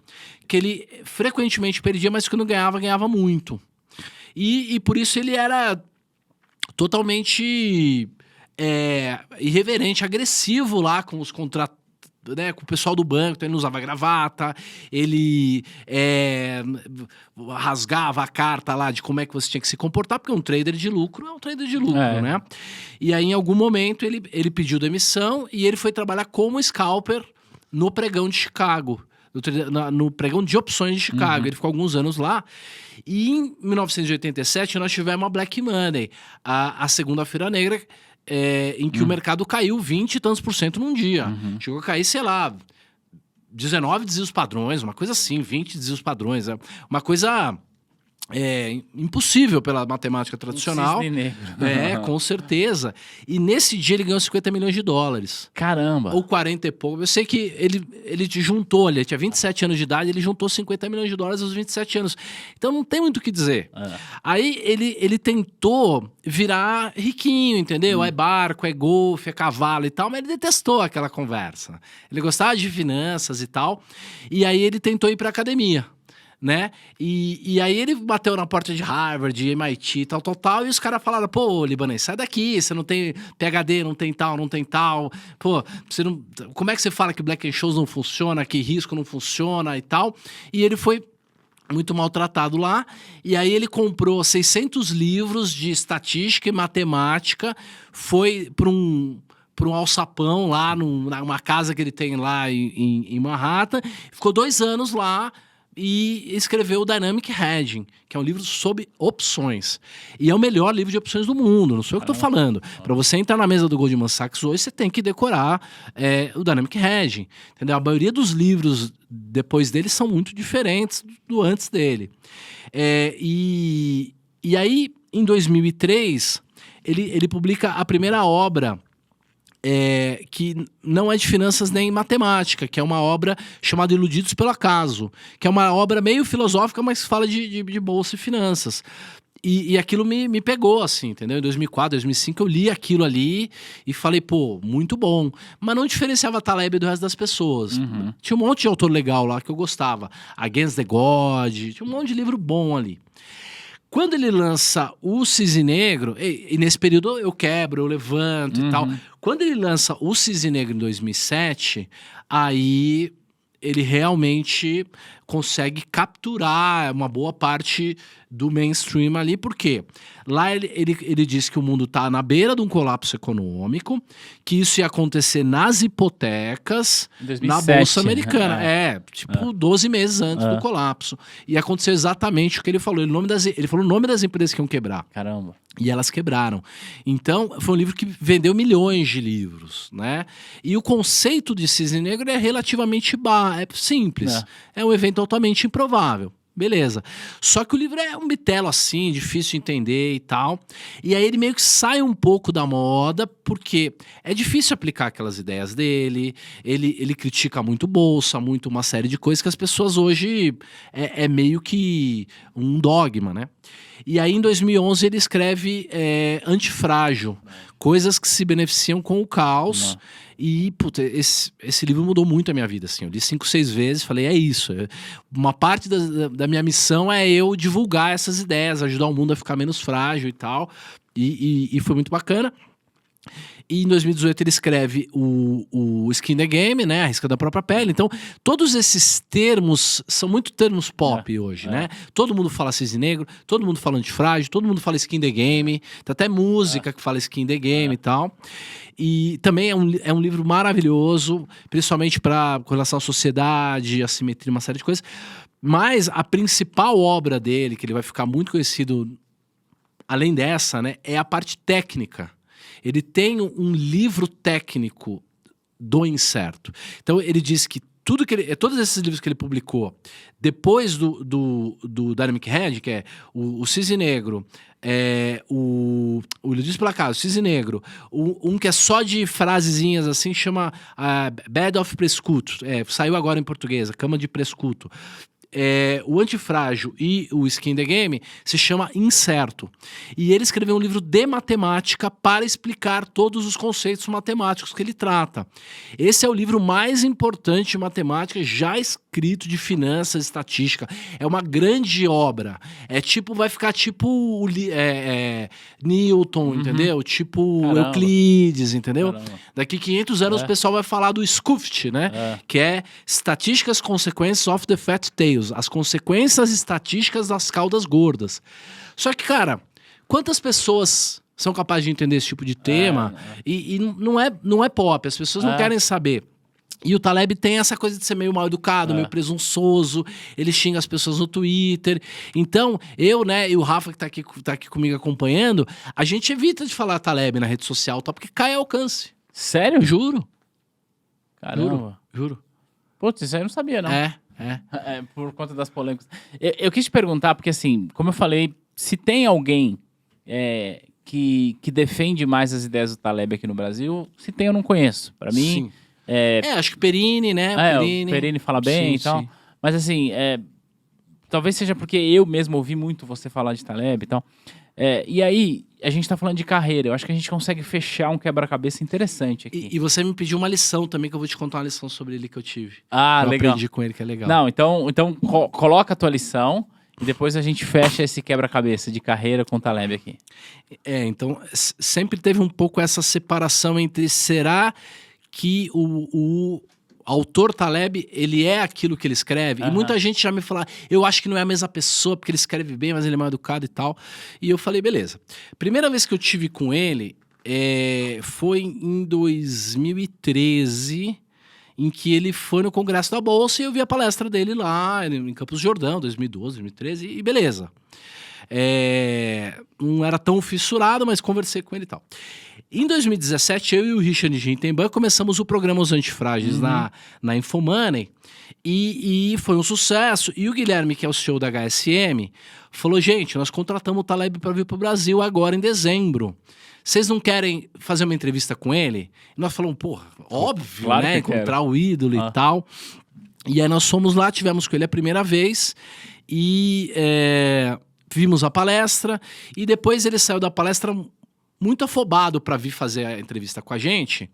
que ele frequentemente perdia, mas quando ganhava, ganhava muito. E por isso ele era totalmente irreverente, agressivo lá com os contratos, né, com o pessoal do banco. Então ele não usava gravata, ele rasgava a carta lá de como é que você tinha que se comportar, porque um trader de lucro é um trader de lucro, né? E aí, em algum momento, ele pediu demissão e ele foi trabalhar como scalper no pregão de Chicago, no pregão de opções de Chicago. Ele ficou alguns anos lá. E em 1987, nós tivemos a Black Monday, a segunda-feira negra, em que o mercado caiu 20 e tantos % num dia. Chegou a cair, sei lá, 19 desvios padrões, uma coisa assim, 20 desvios padrões. Uma coisa impossível pela matemática tradicional. Cisne negro. Com certeza. E nesse dia ele ganhou 50 milhões de dólares. Caramba! Ou 40 e pouco. Eu sei que ele juntou, ele tinha 27 anos de idade, ele juntou 50 milhões de dólares aos 27 anos. Então não tem muito o que dizer. Aí ele tentou virar riquinho, entendeu? É barco, é golfe, é cavalo e tal, mas ele detestou aquela conversa. Ele gostava de finanças e tal. E aí ele tentou ir pra academia, né? E aí ele bateu na porta de Harvard, de MIT, tal, e os caras falaram: pô, libanês, sai daqui, você não tem PhD, não tem tal, pô, você não... como é que você fala que Black-Scholes não funciona, que risco não funciona e tal? E ele foi muito maltratado lá, e aí ele comprou 600 livros de estatística e matemática, foi para um alçapão lá, numa casa que ele tem lá em Manhattan, ficou 2 anos lá, e escreveu o Dynamic Hedging, que é um livro sobre opções. E é o melhor livro de opções do mundo, não sou eu que estou falando. Para você entrar na mesa do Goldman Sachs hoje, você tem que decorar o Dynamic Hedging. Entendeu? A maioria dos livros depois dele são muito diferentes do antes dele. E aí, em 2003, ele publica a primeira obra, que não é de finanças nem matemática, que é uma obra chamada Iludidos pelo Acaso, que é uma obra meio filosófica, mas fala de bolsa e finanças. E aquilo me pegou, assim, entendeu? Em 2004, 2005, eu li aquilo ali e falei, pô, muito bom. Mas não diferenciava Taleb do resto das pessoas. Tinha um monte de autor legal lá que eu gostava. Against the God, tinha um monte de livro bom ali. Quando ele lança o Cisne Negro, e nesse período eu quebro, eu levanto e tal. Quando ele lança o Cisne Negro em 2007, aí ele realmente consegue capturar uma boa parte do mainstream ali. Por quê? Lá ele diz que o mundo está na beira de um colapso econômico, que isso ia acontecer nas hipotecas, 2007, na Bolsa Americana. 12 meses antes do colapso. E aconteceu exatamente o que ele falou. Ele falou o nome das empresas que iam quebrar. Caramba. E elas quebraram. Então, foi um livro que vendeu milhões de livros, né? E o conceito de Cisne Negro é relativamente simples. É um evento altamente improvável. Beleza. Só que o livro é um bitelo assim, difícil de entender e tal. E aí ele meio que sai um pouco da moda, porque é difícil aplicar aquelas ideias dele. Ele critica muito bolsa, muito uma série de coisas que as pessoas hoje é meio que um dogma, né? E aí em 2011 ele escreve Antifrágil, coisas que se beneficiam com o caos. E, puta, esse livro mudou muito a minha vida, assim. Eu li 5, 6 vezes, falei, é isso. Uma parte da minha missão é eu divulgar essas ideias, ajudar o mundo a ficar menos frágil e tal. E foi muito bacana. E em 2018 ele escreve o Skin the Game, né? A risca da própria pele. Então, todos esses termos são muito termos pop hoje, né? Todo mundo fala cisne negro, todo mundo fala antifrágil, todo mundo fala Skin the Game. Tem até música que fala Skin the Game e tal. E também é um livro maravilhoso, principalmente com relação à sociedade, assimetria, uma série de coisas. Mas a principal obra dele, que ele vai ficar muito conhecido além dessa, né? É a parte técnica. Ele tem um livro técnico do incerto. Então ele diz que todos esses livros que ele publicou, depois do Dynamic Hand, que é o Cisne Negro, o Iludis pela Casa, o Cisne Negro, um que é só de frasezinhas assim, chama Bed of Prescuto, saiu agora em português, a Cama de Prescuto. O Antifrágil e o Skin the Game se chama Incerto. E ele escreveu um livro de matemática para explicar todos os conceitos matemáticos que ele trata. Esse é o livro mais importante de matemática já escrito de finanças, estatística. É uma grande obra. Vai ficar tipo Newton, entendeu? Tipo Caramba. Euclides, entendeu? Caramba. Daqui 500 anos o pessoal vai falar do SCUFT, né? Que é Statistical Consequences of the Fat Tails. As consequências estatísticas das caudas gordas. Só que, cara, quantas pessoas são capazes de entender esse tipo de tema? E não é pop, as pessoas não querem saber. E o Taleb tem essa coisa de ser meio mal educado, meio presunçoso, ele xinga as pessoas no Twitter. Então, eu, né, e o Rafa que tá aqui comigo acompanhando, a gente evita de falar Taleb na rede social, porque cai alcance. Sério? Juro. Caramba. Juro. Putz, isso aí eu não sabia, não. Por conta das polêmicas. Eu quis te perguntar, porque assim, como eu falei, se tem alguém que defende mais as ideias do Taleb aqui no Brasil, se tem eu não conheço. Pra mim... Sim. Acho que Perini, né? O Perini fala bem e tal. Mas assim, talvez seja porque eu mesmo ouvi muito você falar de Taleb e tal. E aí, a gente tá falando de carreira. Eu acho que a gente consegue fechar um quebra-cabeça interessante aqui. E você me pediu uma lição também, que eu vou te contar uma lição sobre ele que eu tive. Ah, eu legal. aprendi com ele, que é legal. Não, então coloca a tua lição e depois a gente fecha esse quebra-cabeça de carreira com o Taleb aqui. Então, sempre teve um pouco essa separação entre será que o autor Taleb, ele é aquilo que ele escreve? E muita gente já me fala, eu acho que não é a mesma pessoa, porque ele escreve bem, mas ele é mal educado e tal. E eu falei, beleza. Primeira vez que eu tive com ele foi em 2013, em que ele foi no Congresso da Bolsa e eu vi a palestra dele lá, em Campos do Jordão, 2012, 2013, e beleza. Não era tão fissurado, mas conversei com ele e tal. Em 2017, eu e o Richard Gintenban começamos o programa Os Antifrágeis na Infomoney e foi um sucesso. E o Guilherme, que é o CEO da HSM, falou, gente, nós contratamos o Taleb para vir para o Brasil agora em dezembro. Vocês não querem fazer uma entrevista com ele? E nós falamos, porra, óbvio, claro, né? que encontrar o ídolo e tal. E aí nós fomos lá, tivemos com ele a primeira vez e vimos a palestra. E depois ele saiu da palestra muito afobado para vir fazer a entrevista com a gente.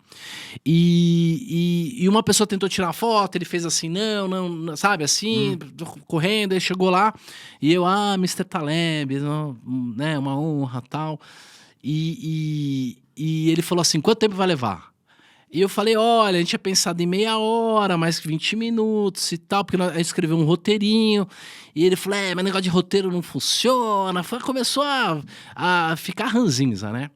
E uma pessoa tentou tirar a foto, ele fez assim, não, sabe, assim, correndo, aí chegou lá. E eu, Mr. Taleb, né, uma honra, tal. E ele falou assim, quanto tempo vai levar? E eu falei, olha, a gente tinha pensado em meia hora, mais 20 minutos e tal, porque a gente escreveu um roteirinho. E ele falou, mas negócio de roteiro não funciona. Começou a ficar ranzinza, né?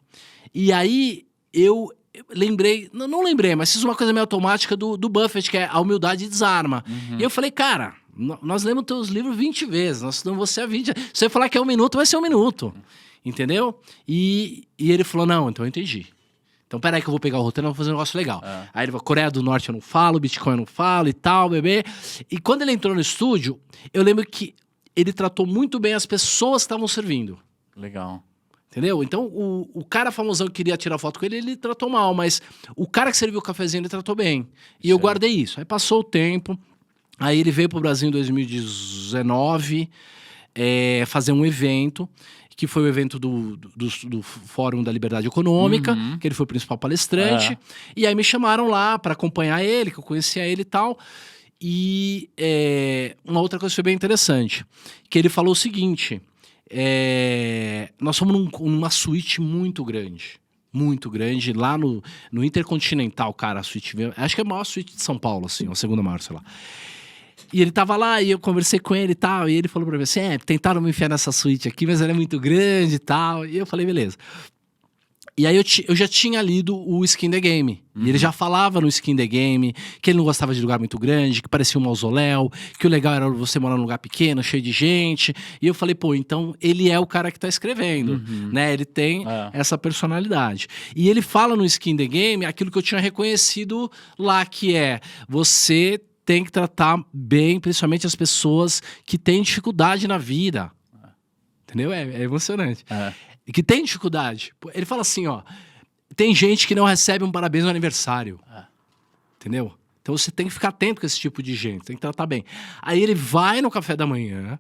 E aí eu lembrei, não lembrei, mas fiz uma coisa meio automática do Buffett, que é a humildade desarma. E eu falei, cara, nós lemos teus livros 20 vezes, nós estudamos você há 20 vezes. Se você falar que é 1 minuto, vai ser 1 minuto. Entendeu? E ele falou, não, então eu entendi. Então, peraí que eu vou pegar o roteiro e vou fazer um negócio legal. Aí ele falou, Coreia do Norte eu não falo, Bitcoin eu não falo e tal, bebê. E quando ele entrou no estúdio, eu lembro que ele tratou muito bem as pessoas que estavam servindo. Legal. Entendeu? Então, o cara famosão que queria tirar foto com ele tratou mal, mas o cara que serviu o cafezinho, ele tratou bem. E eu guardei isso. Aí passou o tempo, aí ele veio pro Brasil em 2019 fazer um evento, que foi o evento do Fórum da Liberdade Econômica, que ele foi o principal palestrante. E aí me chamaram lá para acompanhar ele, que eu conhecia ele e tal. E uma outra coisa que foi bem interessante, que ele falou o seguinte, nós fomos numa suíte muito grande, lá no Intercontinental, cara, a suíte, acho que é a maior suíte de São Paulo, assim, a segunda maior, sei lá. E ele tava lá e eu conversei com ele e tal, e ele falou pra mim assim, tentaram me enfiar nessa suíte aqui, mas ela é muito grande e tal. E eu falei, beleza. E aí eu já tinha lido o Skin the Game. E ele já falava no Skin the Game que ele não gostava de lugar muito grande, que parecia um mausoléu, que o legal era você morar num lugar pequeno, cheio de gente. E eu falei, pô, então ele é o cara que tá escrevendo, né? Ele tem essa personalidade. E ele fala no Skin the Game aquilo que eu tinha reconhecido lá, que é você tem que tratar bem, principalmente as pessoas que têm dificuldade na vida. Entendeu? É emocionante. E que tem dificuldade. Ele fala assim, ó, tem gente que não recebe um parabéns no aniversário. Entendeu? Então você tem que ficar atento com esse tipo de gente, tem que tratar bem. Aí ele vai no café da manhã,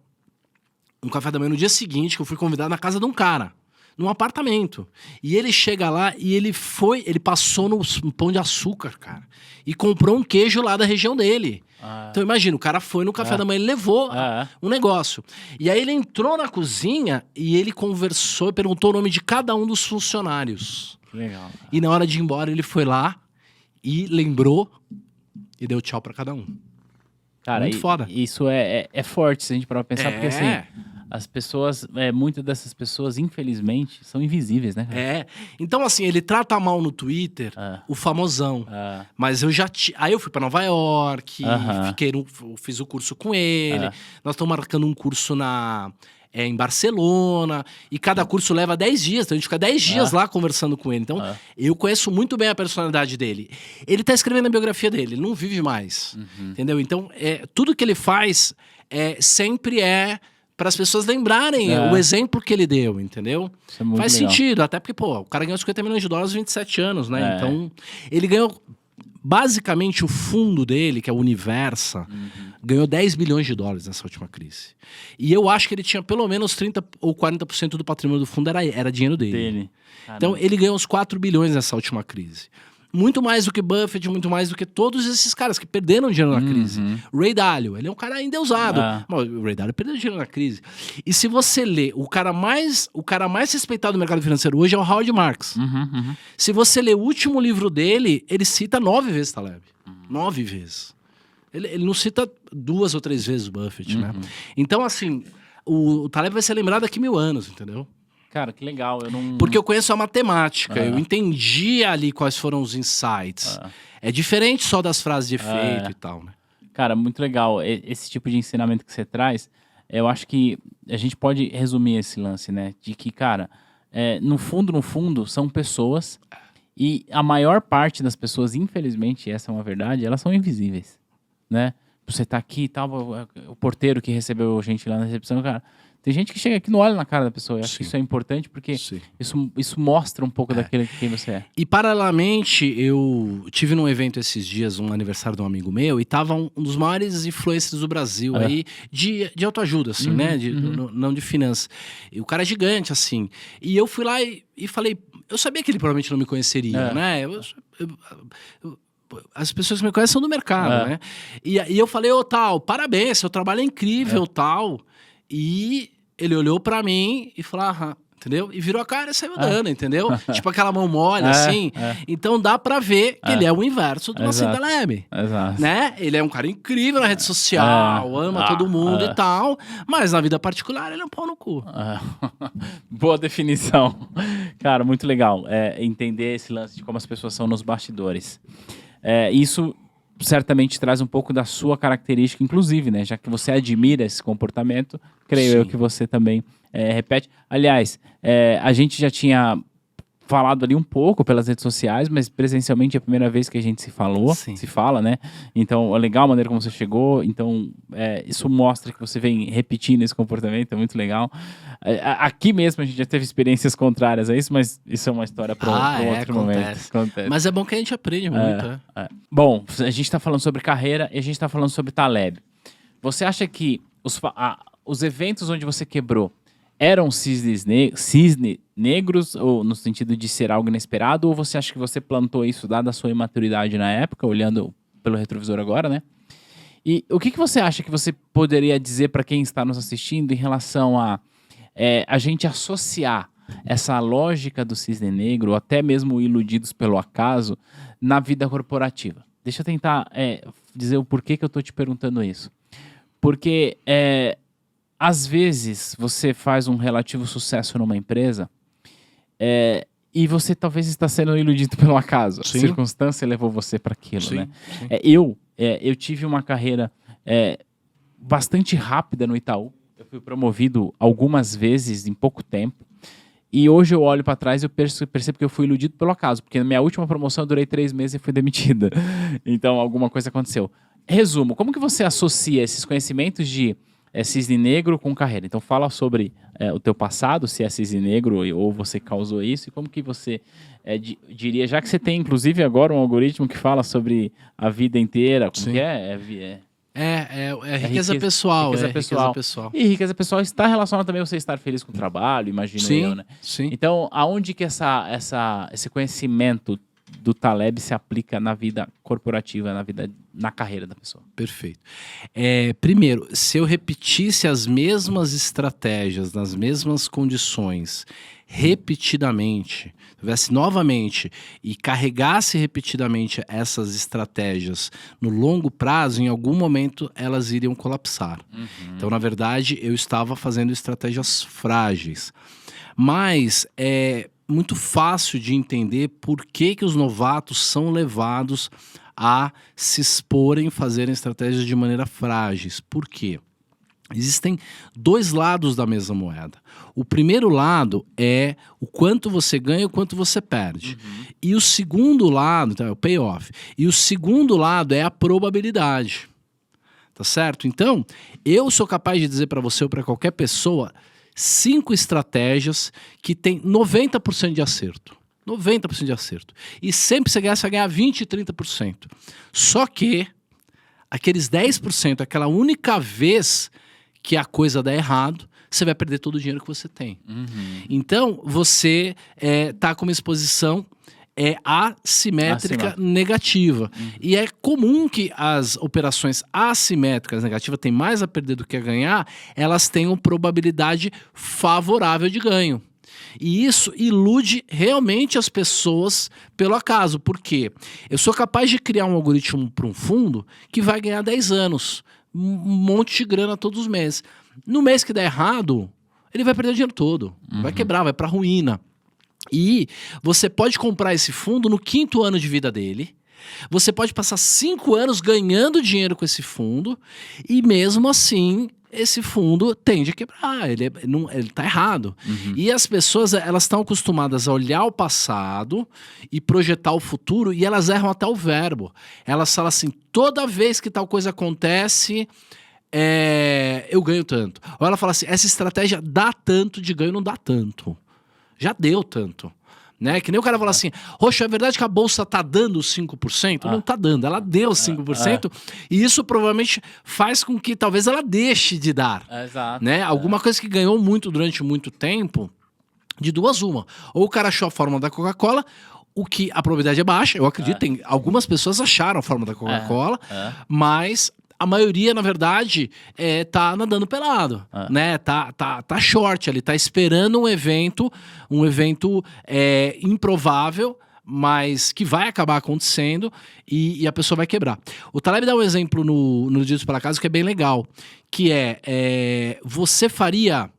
no dia seguinte, que eu fui convidado na casa de um cara, num apartamento. E ele chega lá e ele passou no Pão de Açúcar, cara, e comprou um queijo lá da região dele. Então imagina, o cara foi no café da manhã, ele levou um negócio. E aí ele entrou na cozinha e ele conversou e perguntou o nome de cada um dos funcionários. Legal. E na hora de ir embora ele foi lá e lembrou e deu tchau pra cada um. Cara, muito foda. Isso é forte se a gente parar pra pensar, porque assim, as pessoas, muitas dessas pessoas, infelizmente, são invisíveis, né, cara? Então assim, ele trata mal no Twitter o famosão. Mas eu já... Aí eu fui pra Nova York, fiz o curso com ele. Nós estamos marcando um curso em Barcelona, e cada curso leva 10 dias, então a gente fica 10 dias lá conversando com ele. Então, eu conheço muito bem a personalidade dele. Ele tá escrevendo a biografia dele, ele não vive mais, entendeu? Então, tudo que ele faz sempre para as pessoas lembrarem o exemplo que ele deu, entendeu? Isso é muito Faz legal. sentido, até porque, pô, o cara ganhou $50 milhões aos 27 anos, né? Então, ele ganhou... Basicamente, o fundo dele, que é o Universa, ganhou $10 bilhões nessa última crise. E eu acho que ele tinha pelo menos 30% ou 40% do patrimônio do fundo era dinheiro dele. Então, ele ganhou uns 4 bilhões nessa última crise. Muito mais do que Buffett, muito mais do que todos esses caras que perderam dinheiro na crise. Ray Dalio, ele é um cara endeusado. Mas o Ray Dalio perdeu dinheiro na crise. E se você lê, o cara mais respeitado do mercado financeiro hoje é o Howard Marks. Se você lê o último livro dele, ele cita 9 vezes Taleb. 9 vezes. Ele não cita 2 ou 3 vezes o Buffett, né? Então, assim, o Taleb vai ser lembrado daqui 1000 anos, entendeu? Cara, que legal. Porque eu conheço a matemática, eu entendi ali quais foram os insights. É diferente só das frases de efeito e tal, né? Cara, muito legal. Esse tipo de ensinamento que você traz, eu acho que a gente pode resumir esse lance, né? De que, cara, no fundo, são pessoas e a maior parte das pessoas, infelizmente, essa é uma verdade, elas são invisíveis, né? Você tá aqui e tal, o porteiro que recebeu a gente lá na recepção, cara... Tem gente que chega aqui e não olha na cara da pessoa. Eu acho que isso é importante porque isso mostra um pouco daquele que quem você é. E paralelamente, eu tive num evento esses dias, um aniversário de um amigo meu, e tava um dos maiores influencers do Brasil aí, de autoajuda, assim, né? Não de finanças. E o cara é gigante, assim. E eu fui lá e falei, eu sabia que ele provavelmente não me conheceria, né? As pessoas que me conhecem são do mercado, né? E eu falei, tal, parabéns, seu trabalho é incrível, tal. E ele olhou pra mim e falou, entendeu? E virou a cara e saiu dando, entendeu? Tipo aquela mão mole, assim. Então dá pra ver que ele é o inverso do Nassim Taleb. Né? Ele é um cara incrível na rede social, ama todo mundo e tal, mas na vida particular ele é um pau no cu. Boa definição. Cara, muito legal. Entender esse lance de como as pessoas são nos bastidores. Isso... certamente traz um pouco da sua característica, inclusive, né? Já que você admira esse comportamento, creio eu que você também repete. Aliás, a gente já tinha falado ali um pouco pelas redes sociais, mas presencialmente é a primeira vez que a gente se fala, né? Então, é legal a maneira como você chegou. Então, isso mostra que você vem repetindo esse comportamento, é muito legal. Aqui mesmo a gente já teve experiências contrárias a isso, mas isso é uma história para outro momento. Acontece. Mas é bom que a gente aprende muito, né? Bom, a gente está falando sobre carreira e a gente está falando sobre Taleb. Você acha que os eventos onde você quebrou eram cisnes negros, ou no sentido de ser algo inesperado, ou você acha que você plantou isso dada a sua imaturidade na época, olhando pelo retrovisor agora, né? E o que você acha que você poderia dizer para quem está nos assistindo em relação a gente associar essa lógica do cisne negro, ou até mesmo iludidos pelo acaso, na vida corporativa? Deixa eu tentar dizer o porquê que eu estou te perguntando isso. Porque... às vezes, você faz um relativo sucesso numa empresa e você talvez está sendo iludido pelo acaso. A circunstância levou você para aquilo, né? Eu tive uma carreira bastante rápida no Itaú. Eu fui promovido algumas vezes em pouco tempo. E hoje eu olho para trás e eu percebo que eu fui iludido pelo acaso. Porque na minha última promoção eu durei 3 meses e fui demitida. Então, alguma coisa aconteceu. Resumo, como que você associa esses conhecimentos de cisne negro com carreira? Então fala sobre o teu passado, se é cisne negro ou você causou isso, e como que você diria, já que você tem inclusive agora um algoritmo que fala sobre a vida inteira, como Sim. que é? É riqueza pessoal. Riqueza Riqueza pessoal. E riqueza pessoal está relacionada também a você estar feliz com o trabalho, imagino eu, né? Sim. Então, aonde que esse conhecimento do Taleb se aplica na vida corporativa, na carreira da pessoa? Perfeito. Primeiro, se eu repetisse as mesmas estratégias, nas mesmas condições, repetidamente, tivesse novamente e carregasse repetidamente essas estratégias no longo prazo, em algum momento elas iriam colapsar. Então, na verdade, eu estava fazendo estratégias frágeis. Mas é muito fácil de entender por que os novatos são levados a se exporem, fazerem estratégias de maneira frágeis. Por quê? Existem dois lados da mesma moeda. O primeiro lado é o quanto você ganha e o quanto você perde. E o segundo lado, então, é o payoff. E o segundo lado é a probabilidade. Tá certo? Então, eu sou capaz de dizer para você ou para qualquer pessoa 5 estratégias que tem 90% de acerto. 90% de acerto. E sempre você vai ganhar 20%, 30%. Só que aqueles 10%, aquela única vez que a coisa dá errado, você vai perder todo o dinheiro que você tem. Então, você tá com uma exposição assimétrica negativa. E é comum que as operações assimétricas negativas têm mais a perder do que a ganhar, elas tenham probabilidade favorável de ganho. E isso ilude realmente as pessoas pelo acaso. Por quê? Eu sou capaz de criar um algoritmo para um fundo que vai ganhar 10 anos. Um monte de grana todos os meses. No mês que der errado, ele vai perder o dinheiro todo. Vai quebrar, vai para a ruína. E você pode comprar esse fundo no 5º ano de vida dele. Você pode passar 5 anos ganhando dinheiro com esse fundo. E mesmo assim, esse fundo tende a quebrar. Ele tá errado. E as pessoas, elas estão acostumadas a olhar o passado e projetar o futuro. E elas erram até o verbo. Elas falam assim, toda vez que tal coisa acontece, eu ganho tanto. Ou ela fala assim, essa estratégia dá tanto de ganho, não dá tanto. Já deu tanto, né? Que nem o cara fala assim, Roxo, é verdade que a bolsa tá dando 5%? Não tá dando, ela deu 5%, e isso provavelmente faz com que talvez ela deixe de dar. Exato. Né? Alguma coisa que ganhou muito durante muito tempo, de duas uma. Ou o cara achou a fórmula da Coca-Cola, o que a probabilidade é baixa, eu acredito, tem algumas pessoas acharam a fórmula da Coca-Cola, mas a maioria, na verdade, tá nadando pelado, né? Tá short ali, tá esperando um evento improvável, mas que vai acabar acontecendo e a pessoa vai quebrar. O Taleb dá um exemplo no Dito pela Casa que é bem legal, que você faria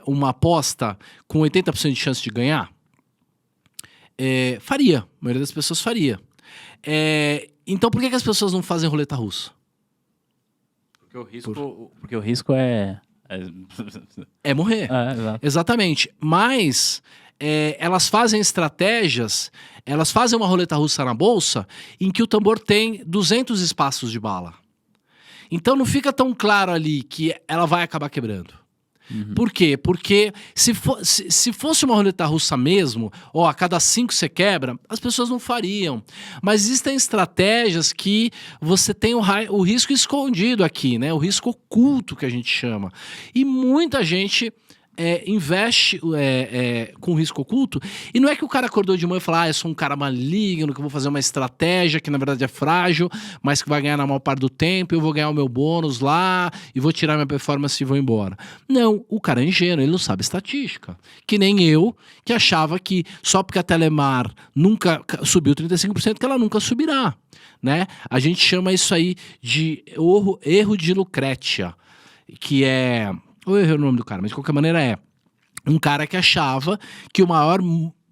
uma aposta com 80% de chance de ganhar? Faria, a maioria das pessoas faria. Então por que as pessoas não fazem roleta russa? Porque o risco é morrer. Exatamente. Mas elas fazem estratégias, elas fazem uma roleta russa na bolsa em que o tambor tem 200 espaços de bala. Então não fica tão claro ali que ela vai acabar quebrando. Por quê? Porque se fosse uma roleta russa mesmo, a cada 5 você quebra, as pessoas não fariam. Mas existem estratégias que você tem o risco escondido aqui, né? O risco oculto que a gente chama. E muita gente investe com risco oculto, e não é que o cara acordou de manhã e falou, eu sou um cara maligno, que eu vou fazer uma estratégia que na verdade é frágil, mas que vai ganhar na maior parte do tempo, eu vou ganhar o meu bônus lá, e vou tirar minha performance e vou embora. Não, o cara é ingênuo, ele não sabe estatística. Que nem eu, que achava que só porque a Telemar nunca subiu 35%, que ela nunca subirá, né? A gente chama isso aí de erro de Lucrécia, que eu errei o nome do cara, mas de qualquer maneira um cara que achava que a maior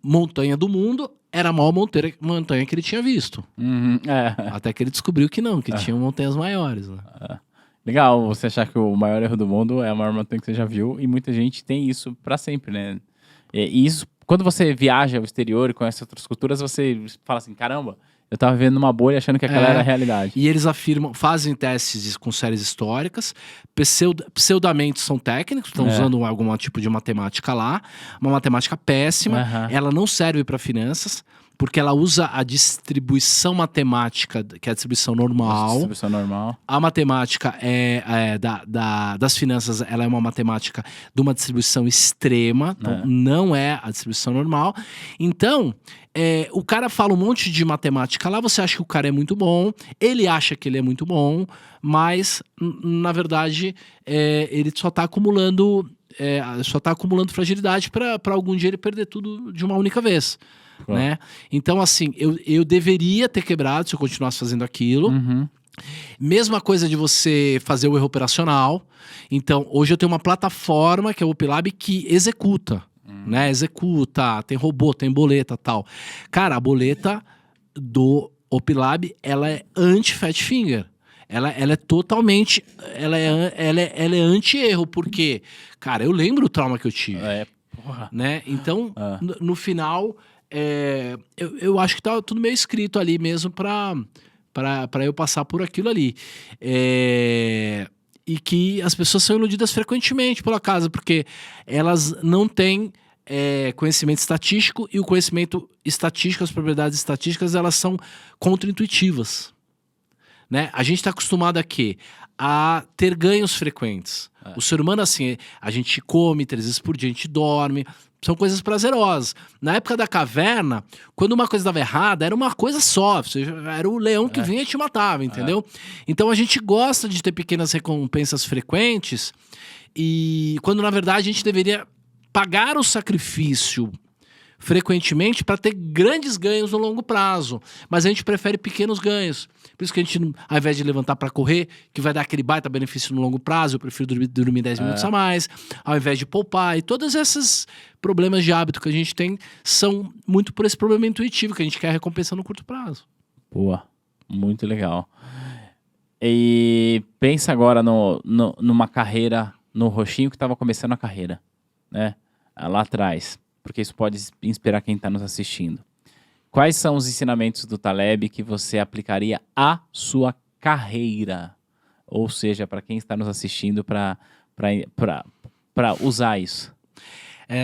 montanha do mundo era a maior montanha que ele tinha visto. Até que ele descobriu que não, que tinha montanhas maiores. Né? Legal você achar que o maior erro do mundo é a maior montanha que você já viu, e muita gente tem isso pra sempre, né? E isso, quando você viaja ao exterior e conhece outras culturas, você fala assim, caramba, Eu tava vivendo numa bolha achando que aquela era a realidade. E eles afirmam, fazem testes com séries históricas, pseudamente são técnicos, estão usando algum tipo de matemática lá, uma matemática péssima, ela não serve para finanças, porque ela usa a distribuição matemática, que é a distribuição normal. A matemática das finanças, ela é uma matemática de uma distribuição extrema, então não é a distribuição normal. Então, o cara fala um monte de matemática lá, você acha que o cara é muito bom, ele acha que ele é muito bom, mas, na verdade, ele só está acumulando fragilidade para algum dia ele perder tudo de uma única vez. Né? Então, assim, eu deveria ter quebrado se eu continuasse fazendo aquilo. Mesma coisa de você fazer o erro operacional. Então, hoje eu tenho uma plataforma que é o OpLab que executa, né? Executa, tem robô, tem boleta e tal. Cara, a boleta do OpLab, ela é anti-fat finger. Ela é totalmente... Ela é anti-erro, porque, cara, eu lembro o trauma que eu tive. Né? Então, no final... eu acho que tá tudo meio escrito ali mesmo para eu passar por aquilo ali. E que as pessoas são iludidas frequentemente pela casa, porque elas não têm conhecimento estatístico, e o conhecimento estatístico, as propriedades estatísticas, elas são contraintuitivas. Né? A gente está acostumado a ter ganhos frequentes. O ser humano, assim, a gente come 3 vezes por dia, a gente dorme... São coisas prazerosas. Na época da caverna, quando uma coisa dava errada, era uma coisa só. Era o leão que vinha e te matava, entendeu? Então a gente gosta de ter pequenas recompensas frequentes, e quando na verdade a gente deveria pagar o sacrifício frequentemente para ter grandes ganhos no longo prazo. Mas a gente prefere pequenos ganhos. Por isso que a gente, ao invés de levantar para correr, que vai dar aquele baita benefício no longo prazo, eu prefiro dormir 10 minutos a mais, ao invés de poupar. E todos esses problemas de hábito que a gente tem são muito por esse problema intuitivo, que a gente quer recompensa no curto prazo. Boa, muito legal. E pensa agora numa carreira, no Roxinho que estava começando a carreira, né? Lá atrás. Porque isso pode inspirar quem está nos assistindo. Quais são os ensinamentos do Taleb que você aplicaria à sua carreira? Ou seja, para quem está nos assistindo, para usar isso?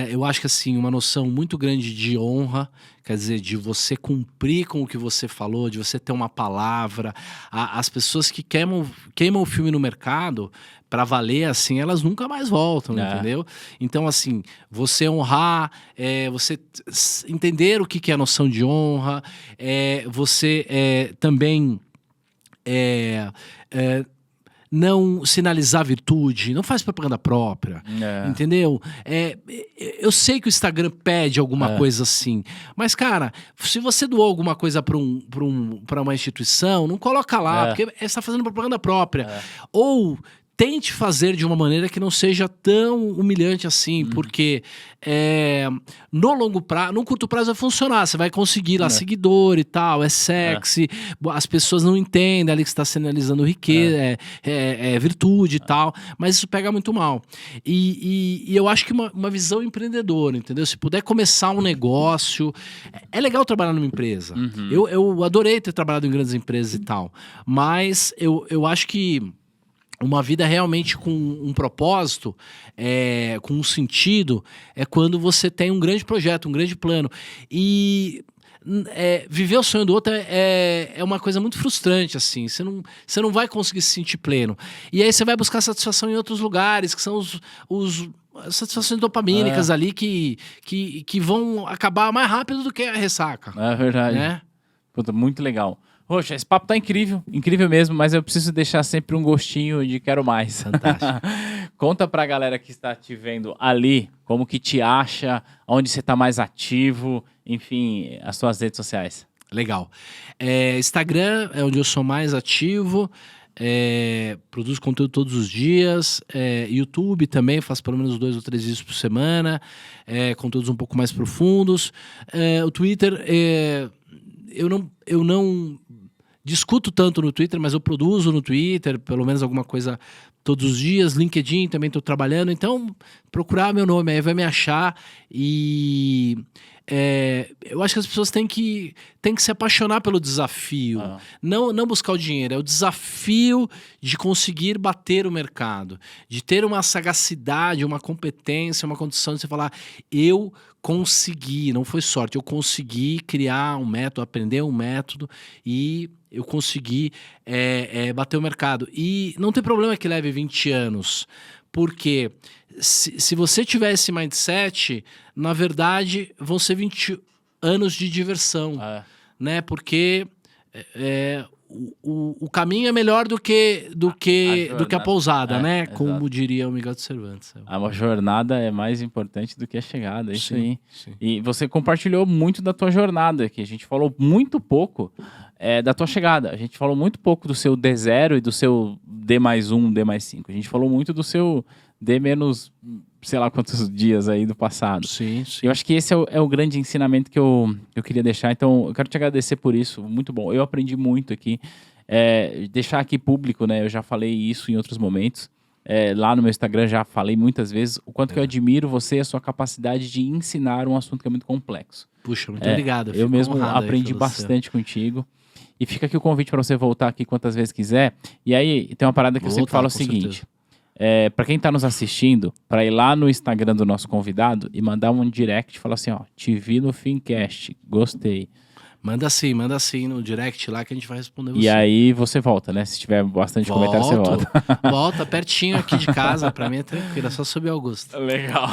Eu acho que assim, uma noção muito grande de honra, quer dizer, de você cumprir com o que você falou, de você ter uma palavra. As pessoas que queimam o filme no mercado, para valer, assim, elas nunca mais voltam, entendeu? Então, assim, você honrar, você entender o que é a noção de honra, você também... não sinalizar virtude, não faz propaganda própria, entendeu? Eu sei que o Instagram pede alguma coisa assim, mas, cara, se você doou alguma coisa para uma instituição, não coloca lá, porque você está fazendo propaganda própria. Ou tente fazer de uma maneira que não seja tão humilhante assim, porque no curto prazo vai funcionar, você vai conseguir lá seguidor e tal, é sexy, as pessoas não entendem ali que você está sinalizando riqueza, virtude e tal, mas isso pega muito mal. E eu acho que uma visão empreendedora, entendeu? Se puder começar um negócio, é legal trabalhar numa empresa. Eu adorei ter trabalhado em grandes empresas e tal, mas eu acho que uma vida realmente com um propósito, com um sentido, é quando você tem um grande projeto, um grande plano. E viver o sonho do outro é uma coisa muito frustrante, assim. Você não vai conseguir se sentir pleno. E aí você vai buscar satisfação em outros lugares, que são as satisfações dopamínicas ali que vão acabar mais rápido do que a ressaca. É verdade. Né? Puta, muito legal. Roxa, esse papo tá incrível, incrível mesmo, mas eu preciso deixar sempre um gostinho de quero mais. Fantástico. Conta pra galera que está te vendo ali, como que te acha, onde você tá mais ativo, enfim, as suas redes sociais. Legal. Instagram é onde eu sou mais ativo, produzo conteúdo todos os dias, YouTube também, faço pelo menos 2 ou 3 vídeos por semana, conteúdos um pouco mais profundos. O Twitter, eu não discuto tanto no Twitter, mas eu produzo no Twitter, pelo menos alguma coisa todos os dias. LinkedIn também estou trabalhando, então procurar meu nome aí vai me achar. E eu acho que as pessoas têm que se apaixonar pelo desafio. Não buscar o dinheiro, é o desafio de conseguir bater o mercado, de ter uma sagacidade, uma competência, uma condição de você falar, eu consegui, não foi sorte, eu consegui criar um método, aprender um método e eu consegui bater o mercado. E não tem problema que leve 20 anos, porque se você tiver esse mindset, na verdade, vão ser 20 anos de diversão, né? Porque o caminho é melhor do que a pousada, né? Exato. Como diria o Miguel de Cervantes. A jornada é mais importante do que a chegada, é isso aí. Sim. E você compartilhou muito da tua jornada, que a gente falou muito pouco da tua chegada. A gente falou muito pouco do seu D0 e do seu D+1, D+5. A gente falou muito do seu D menos, sei lá quantos dias aí do passado. Sim. Eu acho que esse é o grande ensinamento que eu queria deixar. Então, eu quero te agradecer por isso. Muito bom. Eu aprendi muito aqui. Deixar aqui público, né? Eu já falei isso em outros momentos. Lá no meu Instagram já falei muitas vezes o quanto que eu admiro você e a sua capacidade de ensinar um assunto que é muito complexo. Puxa, muito obrigado. Eu mesmo aprendi bastante contigo. E fica aqui o convite para você voltar aqui quantas vezes quiser. E aí, tem uma parada que eu sempre falo o seguinte. Para quem tá nos assistindo, para ir lá no Instagram do nosso convidado e mandar um direct e falar assim, ó, te vi no Fincast, gostei. Manda sim no direct lá que a gente vai responder você. E aí você volta, né? Se tiver bastante comentário, você volta. Volta pertinho aqui de casa, pra mim é tranquilo, é só subir Augusto. Legal.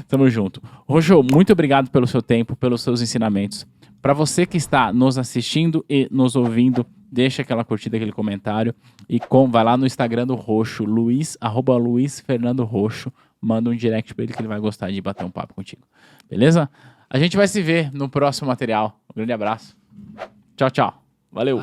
Tamo junto. Rojo, muito obrigado pelo seu tempo, pelos seus ensinamentos. Para você que está nos assistindo e nos ouvindo, deixa aquela curtida, aquele comentário e vai lá no Instagram do Roxo, @LuizFernandoRoxo, manda um direct para ele que ele vai gostar de bater um papo contigo. Beleza? A gente vai se ver no próximo material. Um grande abraço. Tchau, tchau. Valeu.